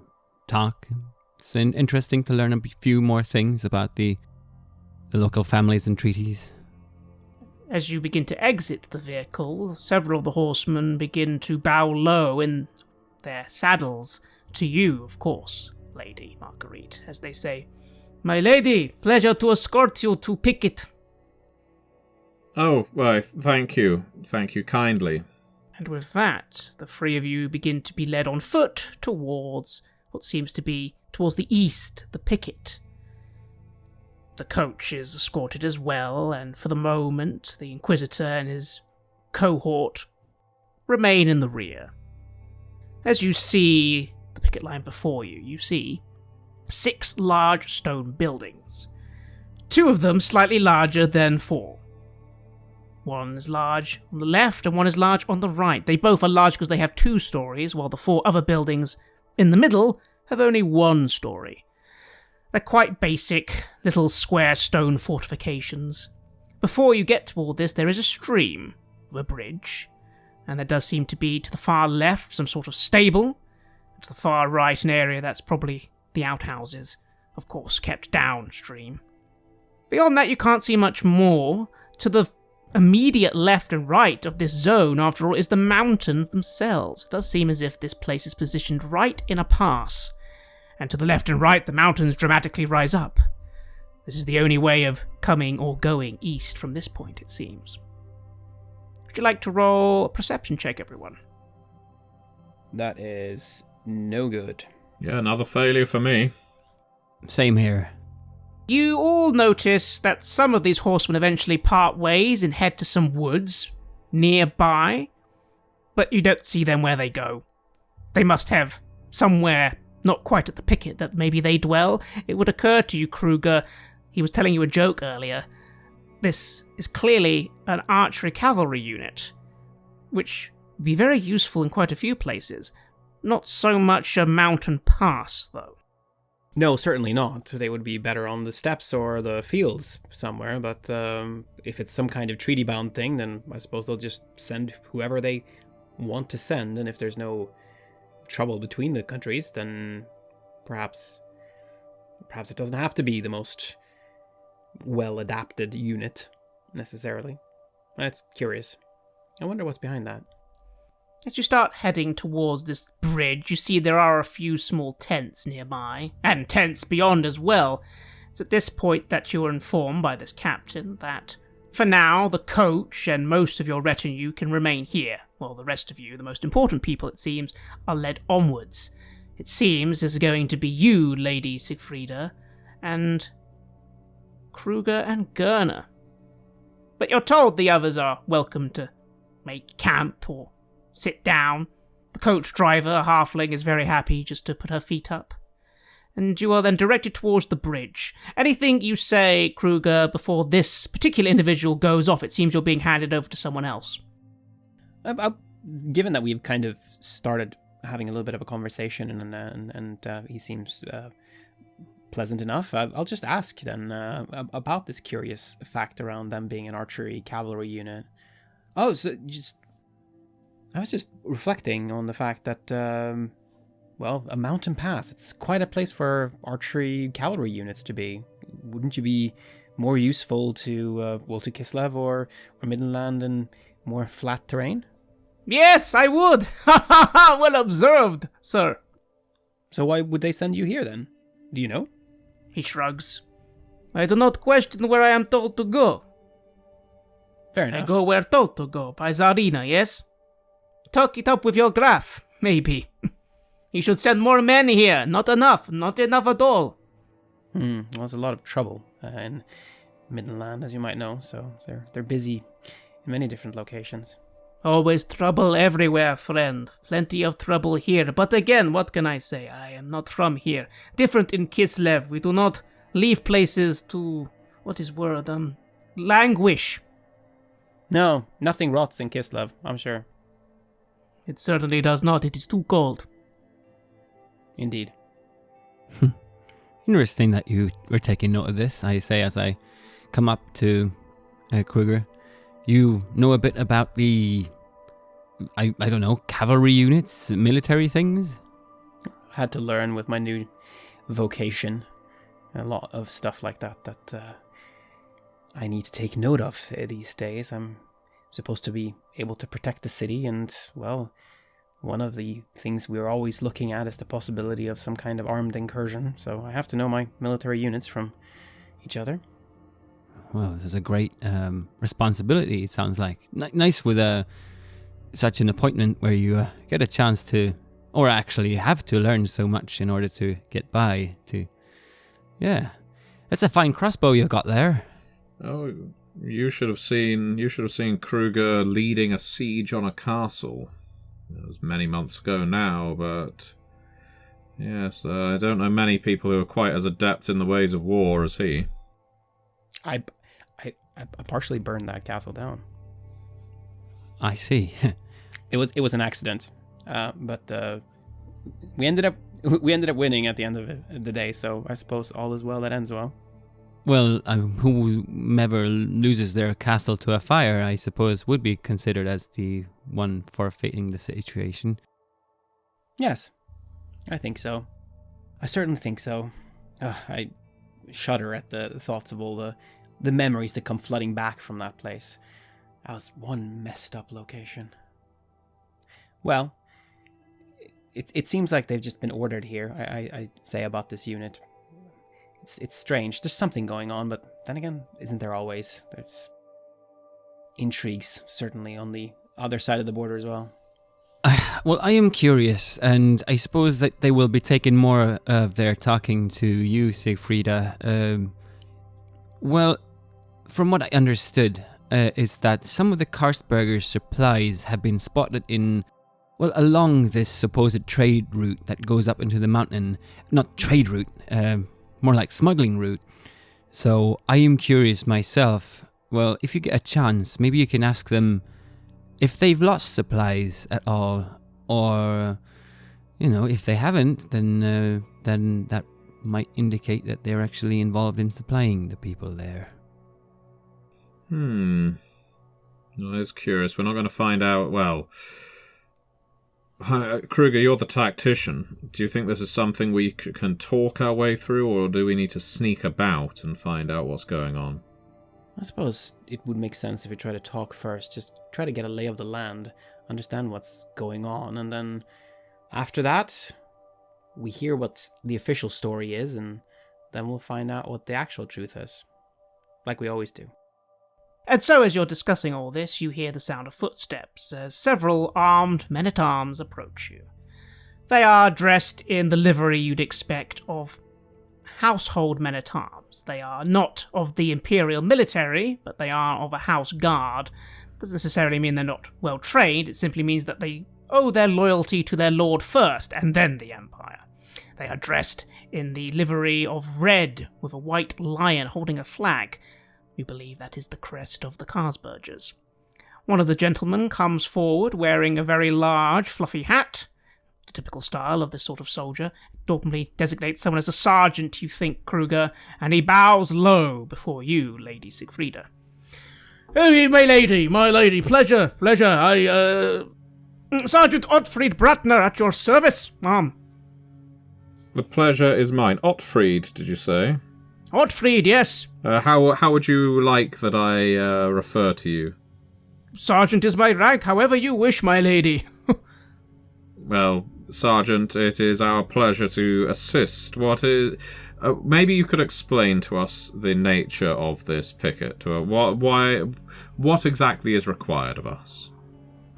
talk. It's interesting to learn a few more things about the local families and treaties. As you begin to exit the vehicle, several of the horsemen begin to bow low in their saddles. To you, of course, Lady Marguerite, as they say, "My lady, pleasure to escort you to picket." Oh, well, thank you. Thank you kindly. And with that, the three of you begin to be led on foot towards what seems to be towards the east, the picket. The coach is escorted as well, and for the moment, the Inquisitor and his cohort remain in the rear. As you see the picket line before you, you see 6 large stone buildings. 2 of them slightly larger than 4. One is large on the left and one is large on the right. They both are large because they have 2 stories, while the 4 other buildings in the middle have only 1 story. They're quite basic, little square stone fortifications. Before you get toward this, there is a stream, with a bridge, and there does seem to be, to the far left, some sort of stable, and to the far right, an area that's probably the outhouses, of course, kept downstream. Beyond that, you can't see much more. To the immediate left and right of this zone, after all, is the mountains themselves. It does seem as if this place is positioned right in a pass, and to the left and right, the mountains dramatically rise up. This is the only way of coming or going east from this point, it seems. Would you like to roll a perception check, everyone? That is no good. Yeah, another failure for me. Same here. You all notice that some of these horsemen eventually part ways and head to some woods nearby, but you don't see them where they go. They must have somewhere not quite at the picket that maybe they dwell. It would occur to you, Kruger, he was telling you a joke earlier. This is clearly an archery cavalry unit, which would be very useful in quite a few places. Not so much a mountain pass, though. No, certainly not. They would be better on the steppes or the fields somewhere, but if it's some kind of treaty-bound thing, then I suppose they'll just send whoever they want to send, and if there's no trouble between the countries, then perhaps it doesn't have to be the most well-adapted unit, necessarily. That's curious. I wonder what's behind that. As you start heading towards this bridge, you see there are a few small tents nearby, and tents beyond as well. It's at this point that you are informed by this captain that For now, the coach and most of your retinue can remain here, while the rest of you, the most important people it seems, are led onwards. It seems there's going to be you, Lady Sigfreda, and Kruger and Gurner. But you're told the others are welcome to make camp or sit down. The coach driver, a halfling, is very happy just to put her feet up. And you are then directed towards the bridge. Anything you say, Kruger, before this particular individual goes off, it seems you're being handed over to someone else. Given that we've kind of started having a little bit of a conversation and he seems pleasant enough, I'll just ask then about this curious fact around them being an archery cavalry unit. Oh, so I was just reflecting on the fact that, a mountain pass, it's quite a place for archery cavalry units to be. Wouldn't you be more useful to Kislev or Middenland and more flat terrain? Yes, I would! Ha ha ha! Well observed, sir. So why would they send you here then? Do you know? He shrugs. I do not question where I am told to go. Fair enough. I go where told to go, by Tsarina, yes? Talk it up with your Graf, maybe. He should send more men here. Not enough at all. Well, there's a lot of trouble in Middenland, as you might know, so they're busy in many different locations. Always trouble everywhere, friend. Plenty of trouble here. But again, what can I say? I am not from here. Different in Kislev. We do not leave places to... what is word? Languish. No, nothing rots in Kislev, I'm sure. It certainly does not. It is too cold. Indeed. Interesting that you were taking note of this, I say as I come up to Kruger. You know a bit about the, I don't know, cavalry units, military things? Had to learn with my new vocation. A lot of stuff like that I need to take note of these days. I'm supposed to be able to protect the city and, well, one of the things we're always looking at is the possibility of some kind of armed incursion, so I have to know my military units from each other. Well, this is a great responsibility, it sounds like. Nice with such an appointment where you get a chance to, or actually have to learn so much in order to get by. Yeah, that's a fine crossbow you got there. Oh, you should have seen Kruger leading a siege on a castle. It was many months ago now, but yes, I don't know many people who are quite as adept in the ways of war as he. I partially burned that castle down. I see. It was an accident, but we ended up winning at the end of the day. So I suppose all is well that ends well. Well, whomever loses their castle to a fire, I suppose, would be considered as the one forfeiting the situation. Yes, I think so. I certainly think so. I shudder at the thoughts of all the memories that come flooding back from that place. That was one messed up location. Well, it seems like they've just been ordered here, I say about this unit. It's strange. There's something going on, but then again, isn't there always? There's intrigues, certainly, on the other side of the border as well. Well, I am curious, and I suppose that they will be taking more of their talking to you, Sigfreda. Well, from what I understood, is that some of the Karstberger's supplies have been spotted along this supposed trade route that goes up into the mountain. Not trade route, more like smuggling route. So I am curious myself. Well, if you get a chance, maybe you can ask them if they've lost supplies at all, or, if they haven't, then that might indicate that they're actually involved in supplying the people there. Well, that's curious. We're not going to find out, well... Kruger, you're the tactician. Do you think this is something we can talk our way through, or do we need to sneak about and find out what's going on? I suppose it would make sense if we try to talk first, just try to get a lay of the land, understand what's going on, and then after that, we hear what the official story is, and then we'll find out what the actual truth is, like we always do. And so as you're discussing all this, you hear the sound of footsteps as several armed men-at-arms approach you. They are dressed in the livery you'd expect of household men-at-arms. They are not of the Imperial military, but they are of a house guard. Doesn't necessarily mean they're not well trained, it simply means that they owe their loyalty to their lord first, and then the Empire. They are dressed in the livery of red, with a white lion holding a flag. You believe that is the crest of the Carlsbergers. One of the gentlemen comes forward wearing a very large, fluffy hat, the typical style of this sort of soldier. It normally designates someone as a sergeant, you think, Kruger, and he bows low before you, Lady Sigfreda. Hey, my lady, pleasure. Sergeant Ottfried Bratner at your service, ma'am. The pleasure is mine. Ottfried, did you say? Ottfried, yes. How would you like that I refer to you? Sergeant is my rank, however you wish, my lady. Well, Sergeant, it is our pleasure to assist. What is... maybe you could explain to us the nature of this picket. What exactly is required of us?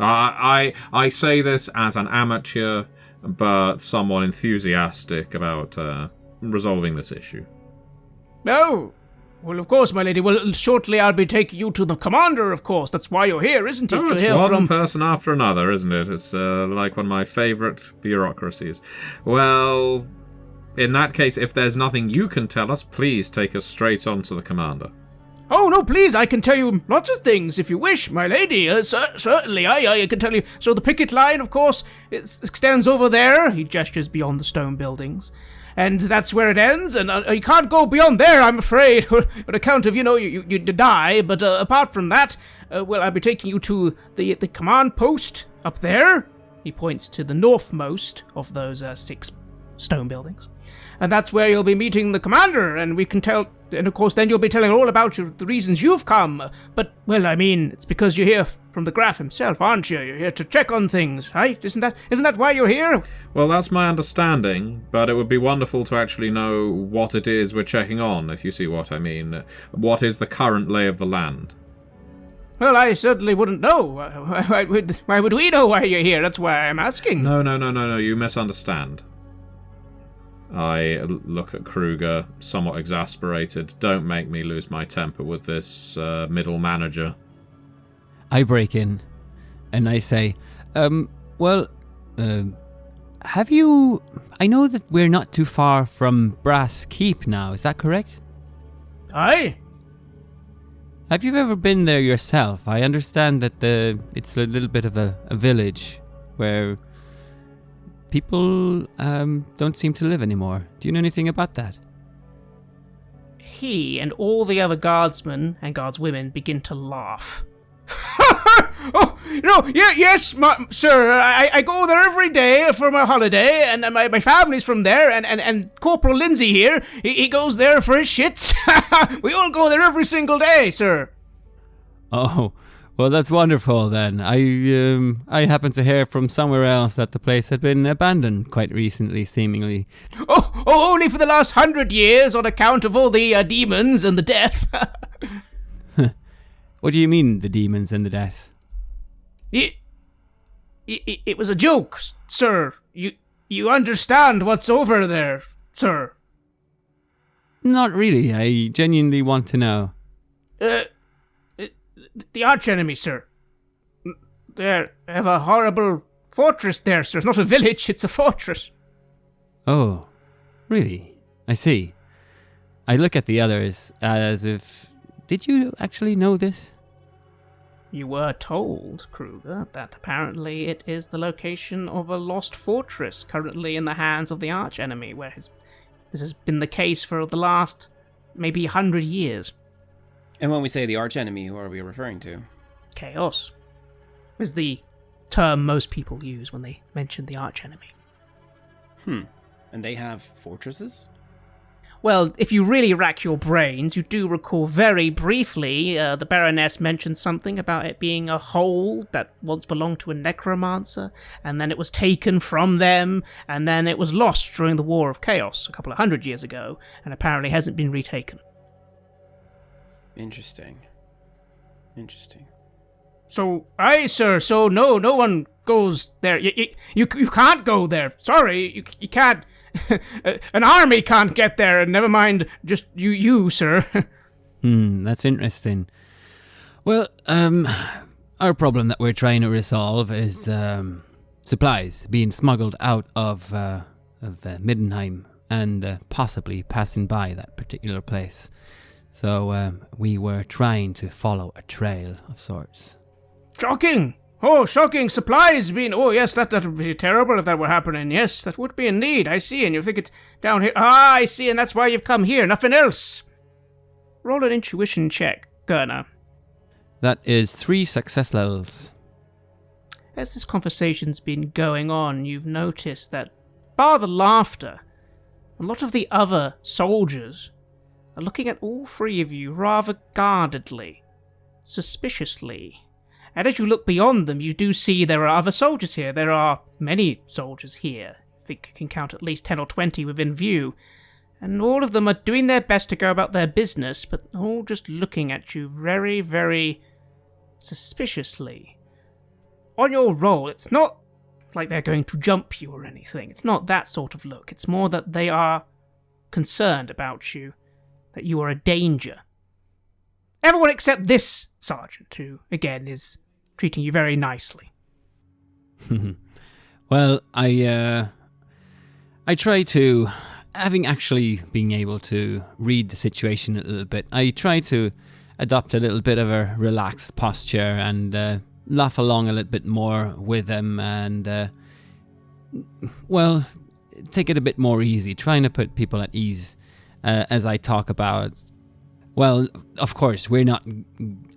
I say this as an amateur, but someone enthusiastic about resolving this issue. Oh, well, of course, my lady. Well, shortly I'll be taking you to the commander, of course. That's why you're here, isn't it? Oh, it's one person after another, isn't it? It's like one of my favourite bureaucracies. Well, in that case, if there's nothing you can tell us, please take us straight on to the commander. Oh, no, please, I can tell you lots of things if you wish, my lady. Certainly, I can tell you. So the picket line, of course, it extends over there. He gestures beyond the stone buildings. And that's where it ends, and you can't go beyond there, I'm afraid, on account of, you die. But apart from that, I'll be taking you to the command post up there. He points to the northmost of those 6 stone buildings. And that's where you'll be meeting the commander, and we can tell... And of course, then you'll be telling all about the reasons you've come. But, well, I mean, it's because you're here from the Graf himself, aren't you? You're here to check on things, right? Isn't that why you're here? Well, that's my understanding, but it would be wonderful to actually know what it is we're checking on, if you see what I mean. What is the current lay of the land? Well, I certainly wouldn't know. Why would we know why you're here? That's why I'm asking. No, you misunderstand. I look at Kruger, somewhat exasperated. Don't make me lose my temper with this middle manager. I break in, and I say, have you... I know that we're not too far from Brass Keep now, is that correct? Aye. Have you ever been there yourself? I understand that it's a little bit of a village where... people don't seem to live anymore. Do you know anything about that? He and all the other guardsmen and guardswomen begin to laugh. Oh, no, yes, sir. I go there every day for my holiday, and my family's from there, and Corporal Lindsay here, he goes there for his shits. We all go there every single day, sir. Oh, well, that's wonderful then. I happened to hear from somewhere else that the place had been abandoned quite recently, seemingly. Oh, only for the last 100 years on account of all the demons and the death. What do you mean, the demons and the death? It was a joke, sir. You understand what's over there, sir? Not really. I genuinely want to know. The archenemy, sir. They have a horrible fortress there, sir. It's not a village, it's a fortress. Oh, really? I see. I look at the others as if... Did you actually know this? You were told, Kruger, that apparently it is the location of a lost fortress currently in the hands of the archenemy, where this has been the case for the last maybe 100 years. And when we say the archenemy, who are we referring to? Chaos is the term most people use when they mention the archenemy. And they have fortresses? Well, if you really rack your brains, you do recall very briefly the Baroness mentioned something about it being a hold that once belonged to a necromancer, and then it was taken from them, and then it was lost during the War of Chaos a couple of 100 years ago, and apparently hasn't been retaken. Interesting. Interesting. So, aye, sir, so no one goes there. You can't go there. Sorry, you can't. An army can't get there, and never mind just you, sir. That's interesting. Well, our problem that we're trying to resolve is supplies being smuggled out of Middenheim and possibly passing by that particular place. So we were trying to follow a trail of sorts. Shocking! Oh, shocking! Supplies being... Oh, yes, that would be terrible if that were happening. Yes, that would be indeed. I see, and you think it's down here. Ah, I see, and that's why you've come here. Nothing else. Roll an intuition check, Gurner. That is 3 success levels. As this conversation's been going on, you've noticed that, bar the laughter, a lot of the other soldiers are looking at all three of you rather guardedly, suspiciously. And as you look beyond them, you do see there are other soldiers here. There are many soldiers here. I think you can count at least 10 or 20 within view. And all of them are doing their best to go about their business, but all just looking at you very, very suspiciously. On your roll, it's not like they're going to jump you or anything. It's not that sort of look. It's more that they are concerned about you, that you are a danger. Everyone except this sergeant, who, again, is treating you very nicely. Well, I try to, having actually been able to read the situation a little bit, I try to adopt a little bit of a relaxed posture and laugh along a little bit more with them and, well, take it a bit more easy, trying to put people at ease as I talk about. Well, of course, we're not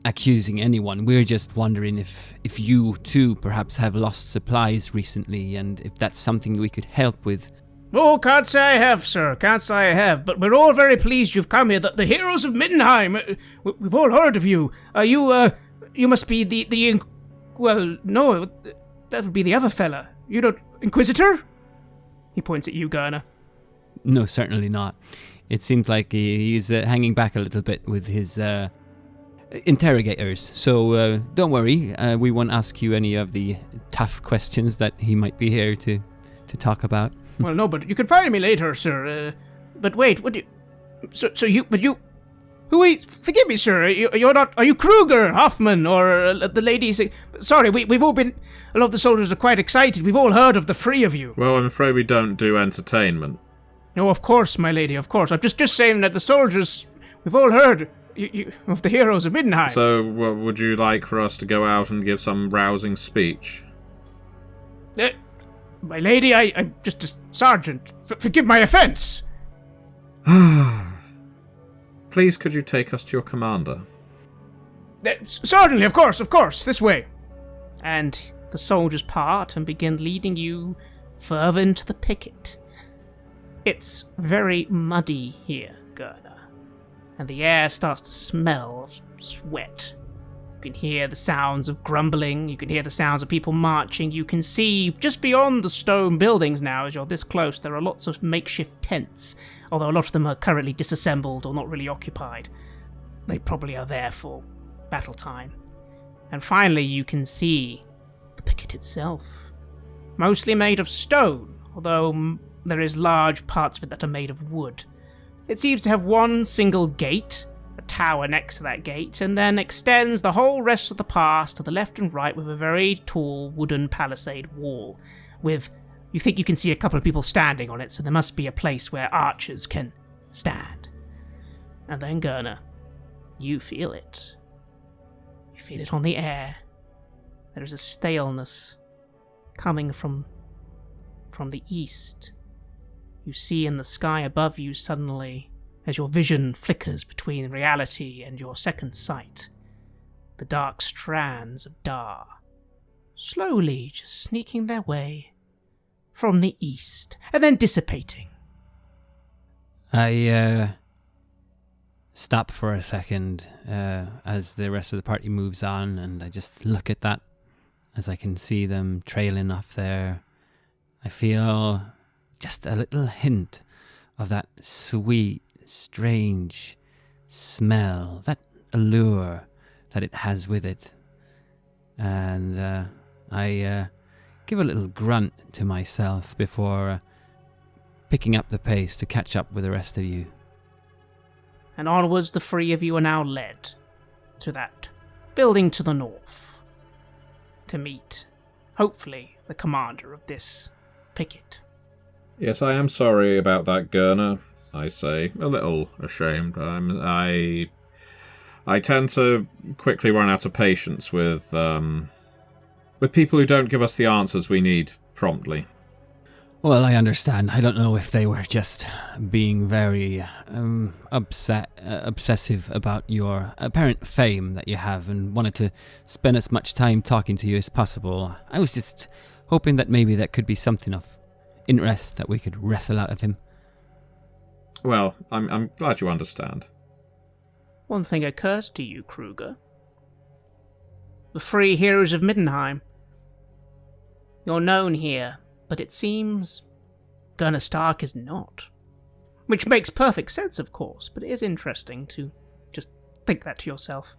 accusing anyone. We're just wondering if you too perhaps have lost supplies recently and if that's something we could help with. Oh, can't say I have, sir. Can't say I have. But we're all very pleased you've come here. The heroes of Middenheim. We've all heard of you. You must be the well, no, that would be the other fella. You don't... Inquisitor? He points at you, Gurner. No, certainly not. It seems like he's hanging back a little bit with his interrogators. So don't worry, we won't ask you any of the tough questions that he might be here to talk about. Well, no, but you can find me later, sir. But wait, what do you... Who are you? Forgive me, sir. You're not... Are you Kruger, Hoffman, or the ladies... Sorry, we've all been... A lot of the soldiers are quite excited. We've all heard of the three of you. Well, I'm afraid we don't do entertainment. No, of course, my lady, of course. I'm just saying that the soldiers... We've all heard of the heroes of Middenheim. So, would you like for us to go out and give some rousing speech? My lady, I'm just a sergeant. Forgive my offence. Please, could you take us to your commander? Certainly, of course, this way. And the soldiers part and begin leading you further into the picket. It's very muddy here, Gurner, and the air starts to smell of sweat. You can hear the sounds of grumbling, you can hear the sounds of people marching, you can see just beyond the stone buildings now, as you're this close, there are lots of makeshift tents, although a lot of them are currently disassembled or not really occupied. They probably are there for battle time. And finally you can see the picket itself, mostly made of stone, although there is large parts of it that are made of wood. It seems to have one single gate, a tower next to that gate, and then extends the whole rest of the pass to the left and right with a very tall wooden palisade wall, with, you think you can see a couple of people standing on it, so there must be a place where archers can stand. And then, Gurner, you feel it. You feel it on the air. There is a staleness coming from the east. You see in the sky above you suddenly, as your vision flickers between reality and your second sight, the dark strands of Dar, slowly just sneaking their way from the east, and then dissipating. I stop for a second as the rest of the party moves on, and I just look at that as I can see them trailing off there. I feel just a little hint of that sweet, strange smell, that allure that it has with it. And I give a little grunt to myself before picking up the pace to catch up with the rest of you. And onwards the three of you are now led to that building to the north to meet, hopefully, the commander of this picket. Yes, I am sorry about that, Gurner, I say, a little ashamed. I tend to quickly run out of patience with people who don't give us the answers we need promptly. Well, I understand. I don't know if they were just being very obsessive about your apparent fame that you have and wanted to spend as much time talking to you as possible. I was just hoping that maybe that could be something of interest that we could wrestle out of him. Well, I'm glad you understand. One thing occurs to you, Kruger. The three heroes of Middenheim. You're known here, but it seems Gunnar Stark is not. Which makes perfect sense, of course, but it is interesting to just think that to yourself.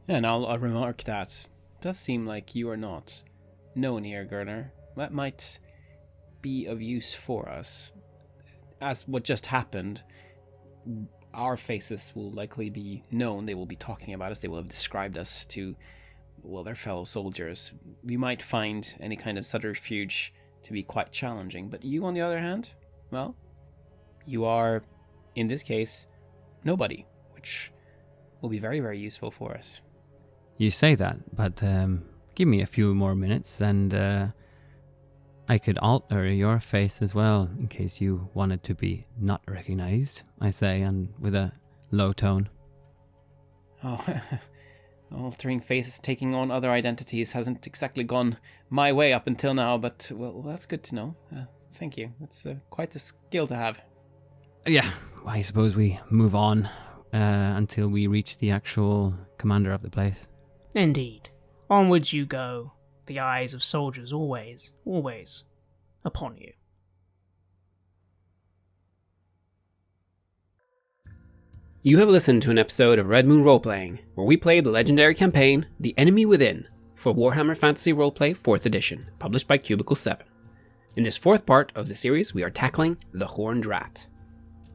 Yeah, and I'll remark that it does seem like you are not known here, Gurner. That might be of use for us. As what just happened, our faces will likely be known. They will be talking about us. They will have described us to, well, their fellow soldiers. We might find any kind of subterfuge to be quite challenging. But you, on the other hand, well, you are, in this case, nobody, which will be very, very useful for us. You say that, but give me a few more minutes and I could alter your face as well in case you wanted to be not recognized, I say, and with a low tone. Oh, altering faces, taking on other identities hasn't exactly gone my way up until now, but, well, that's good to know. Thank you. It's quite a skill to have. Yeah, I suppose we move on until we reach the actual commander of the place. Indeed. Onwards you go, the eyes of soldiers always, always upon you. You have listened to an episode of Red Moon Roleplaying, where we play the legendary campaign, The Enemy Within, for Warhammer Fantasy Roleplay 4th Edition, published by Cubicle 7. In this fourth part of the series, we are tackling The Horned Rat.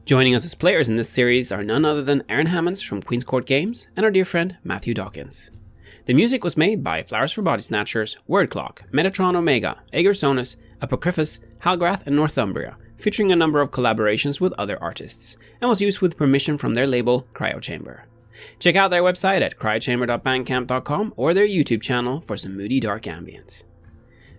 Joining us as players in this series are none other than Aaron Hammonds from Queen's Court Games and our dear friend Matthew Dawkins. The music was made by Flowers for Body Snatchers, Wordclock, Metatron Omega, Ager Sonus, Apocryphus, Halgrath, and Northumbria, featuring a number of collaborations with other artists, and was used with permission from their label, Cryochamber. Check out their website at cryochamber.bandcamp.com or their YouTube channel for some moody dark ambience.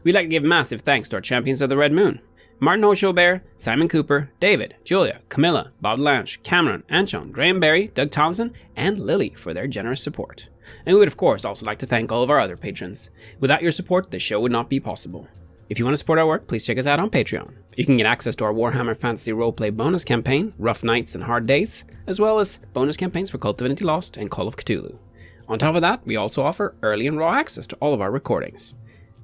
We'd like to give massive thanks to our champions of the Red Moon, Martin Heuschober, Simon Cooper, David, Julia, Camilla, Bob Lange, Cameron, Antxon, Graham Barey, Doug Thomson, and Lily for their generous support. And we would of course also like to thank all of our other patrons. Without your support, the show would not be possible. If you want to support our work, please check us out on Patreon. You can get access to our Warhammer Fantasy Roleplay bonus campaign, Rough Nights and Hard Days, as well as bonus campaigns for Cult of Divinity Lost and Call of Cthulhu. On top of that, we also offer early and raw access to all of our recordings.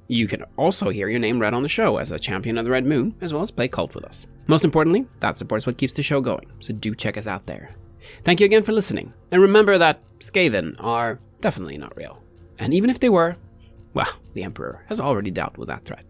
You can also hear your name read on the show as a champion of the Red Moon, as well as play Cult with us. Most importantly, that support is what keeps the show going, so do check us out there. Thank you again for listening, and remember that Skaven are definitely not real. And even if they were, well, the Emperor has already dealt with that threat.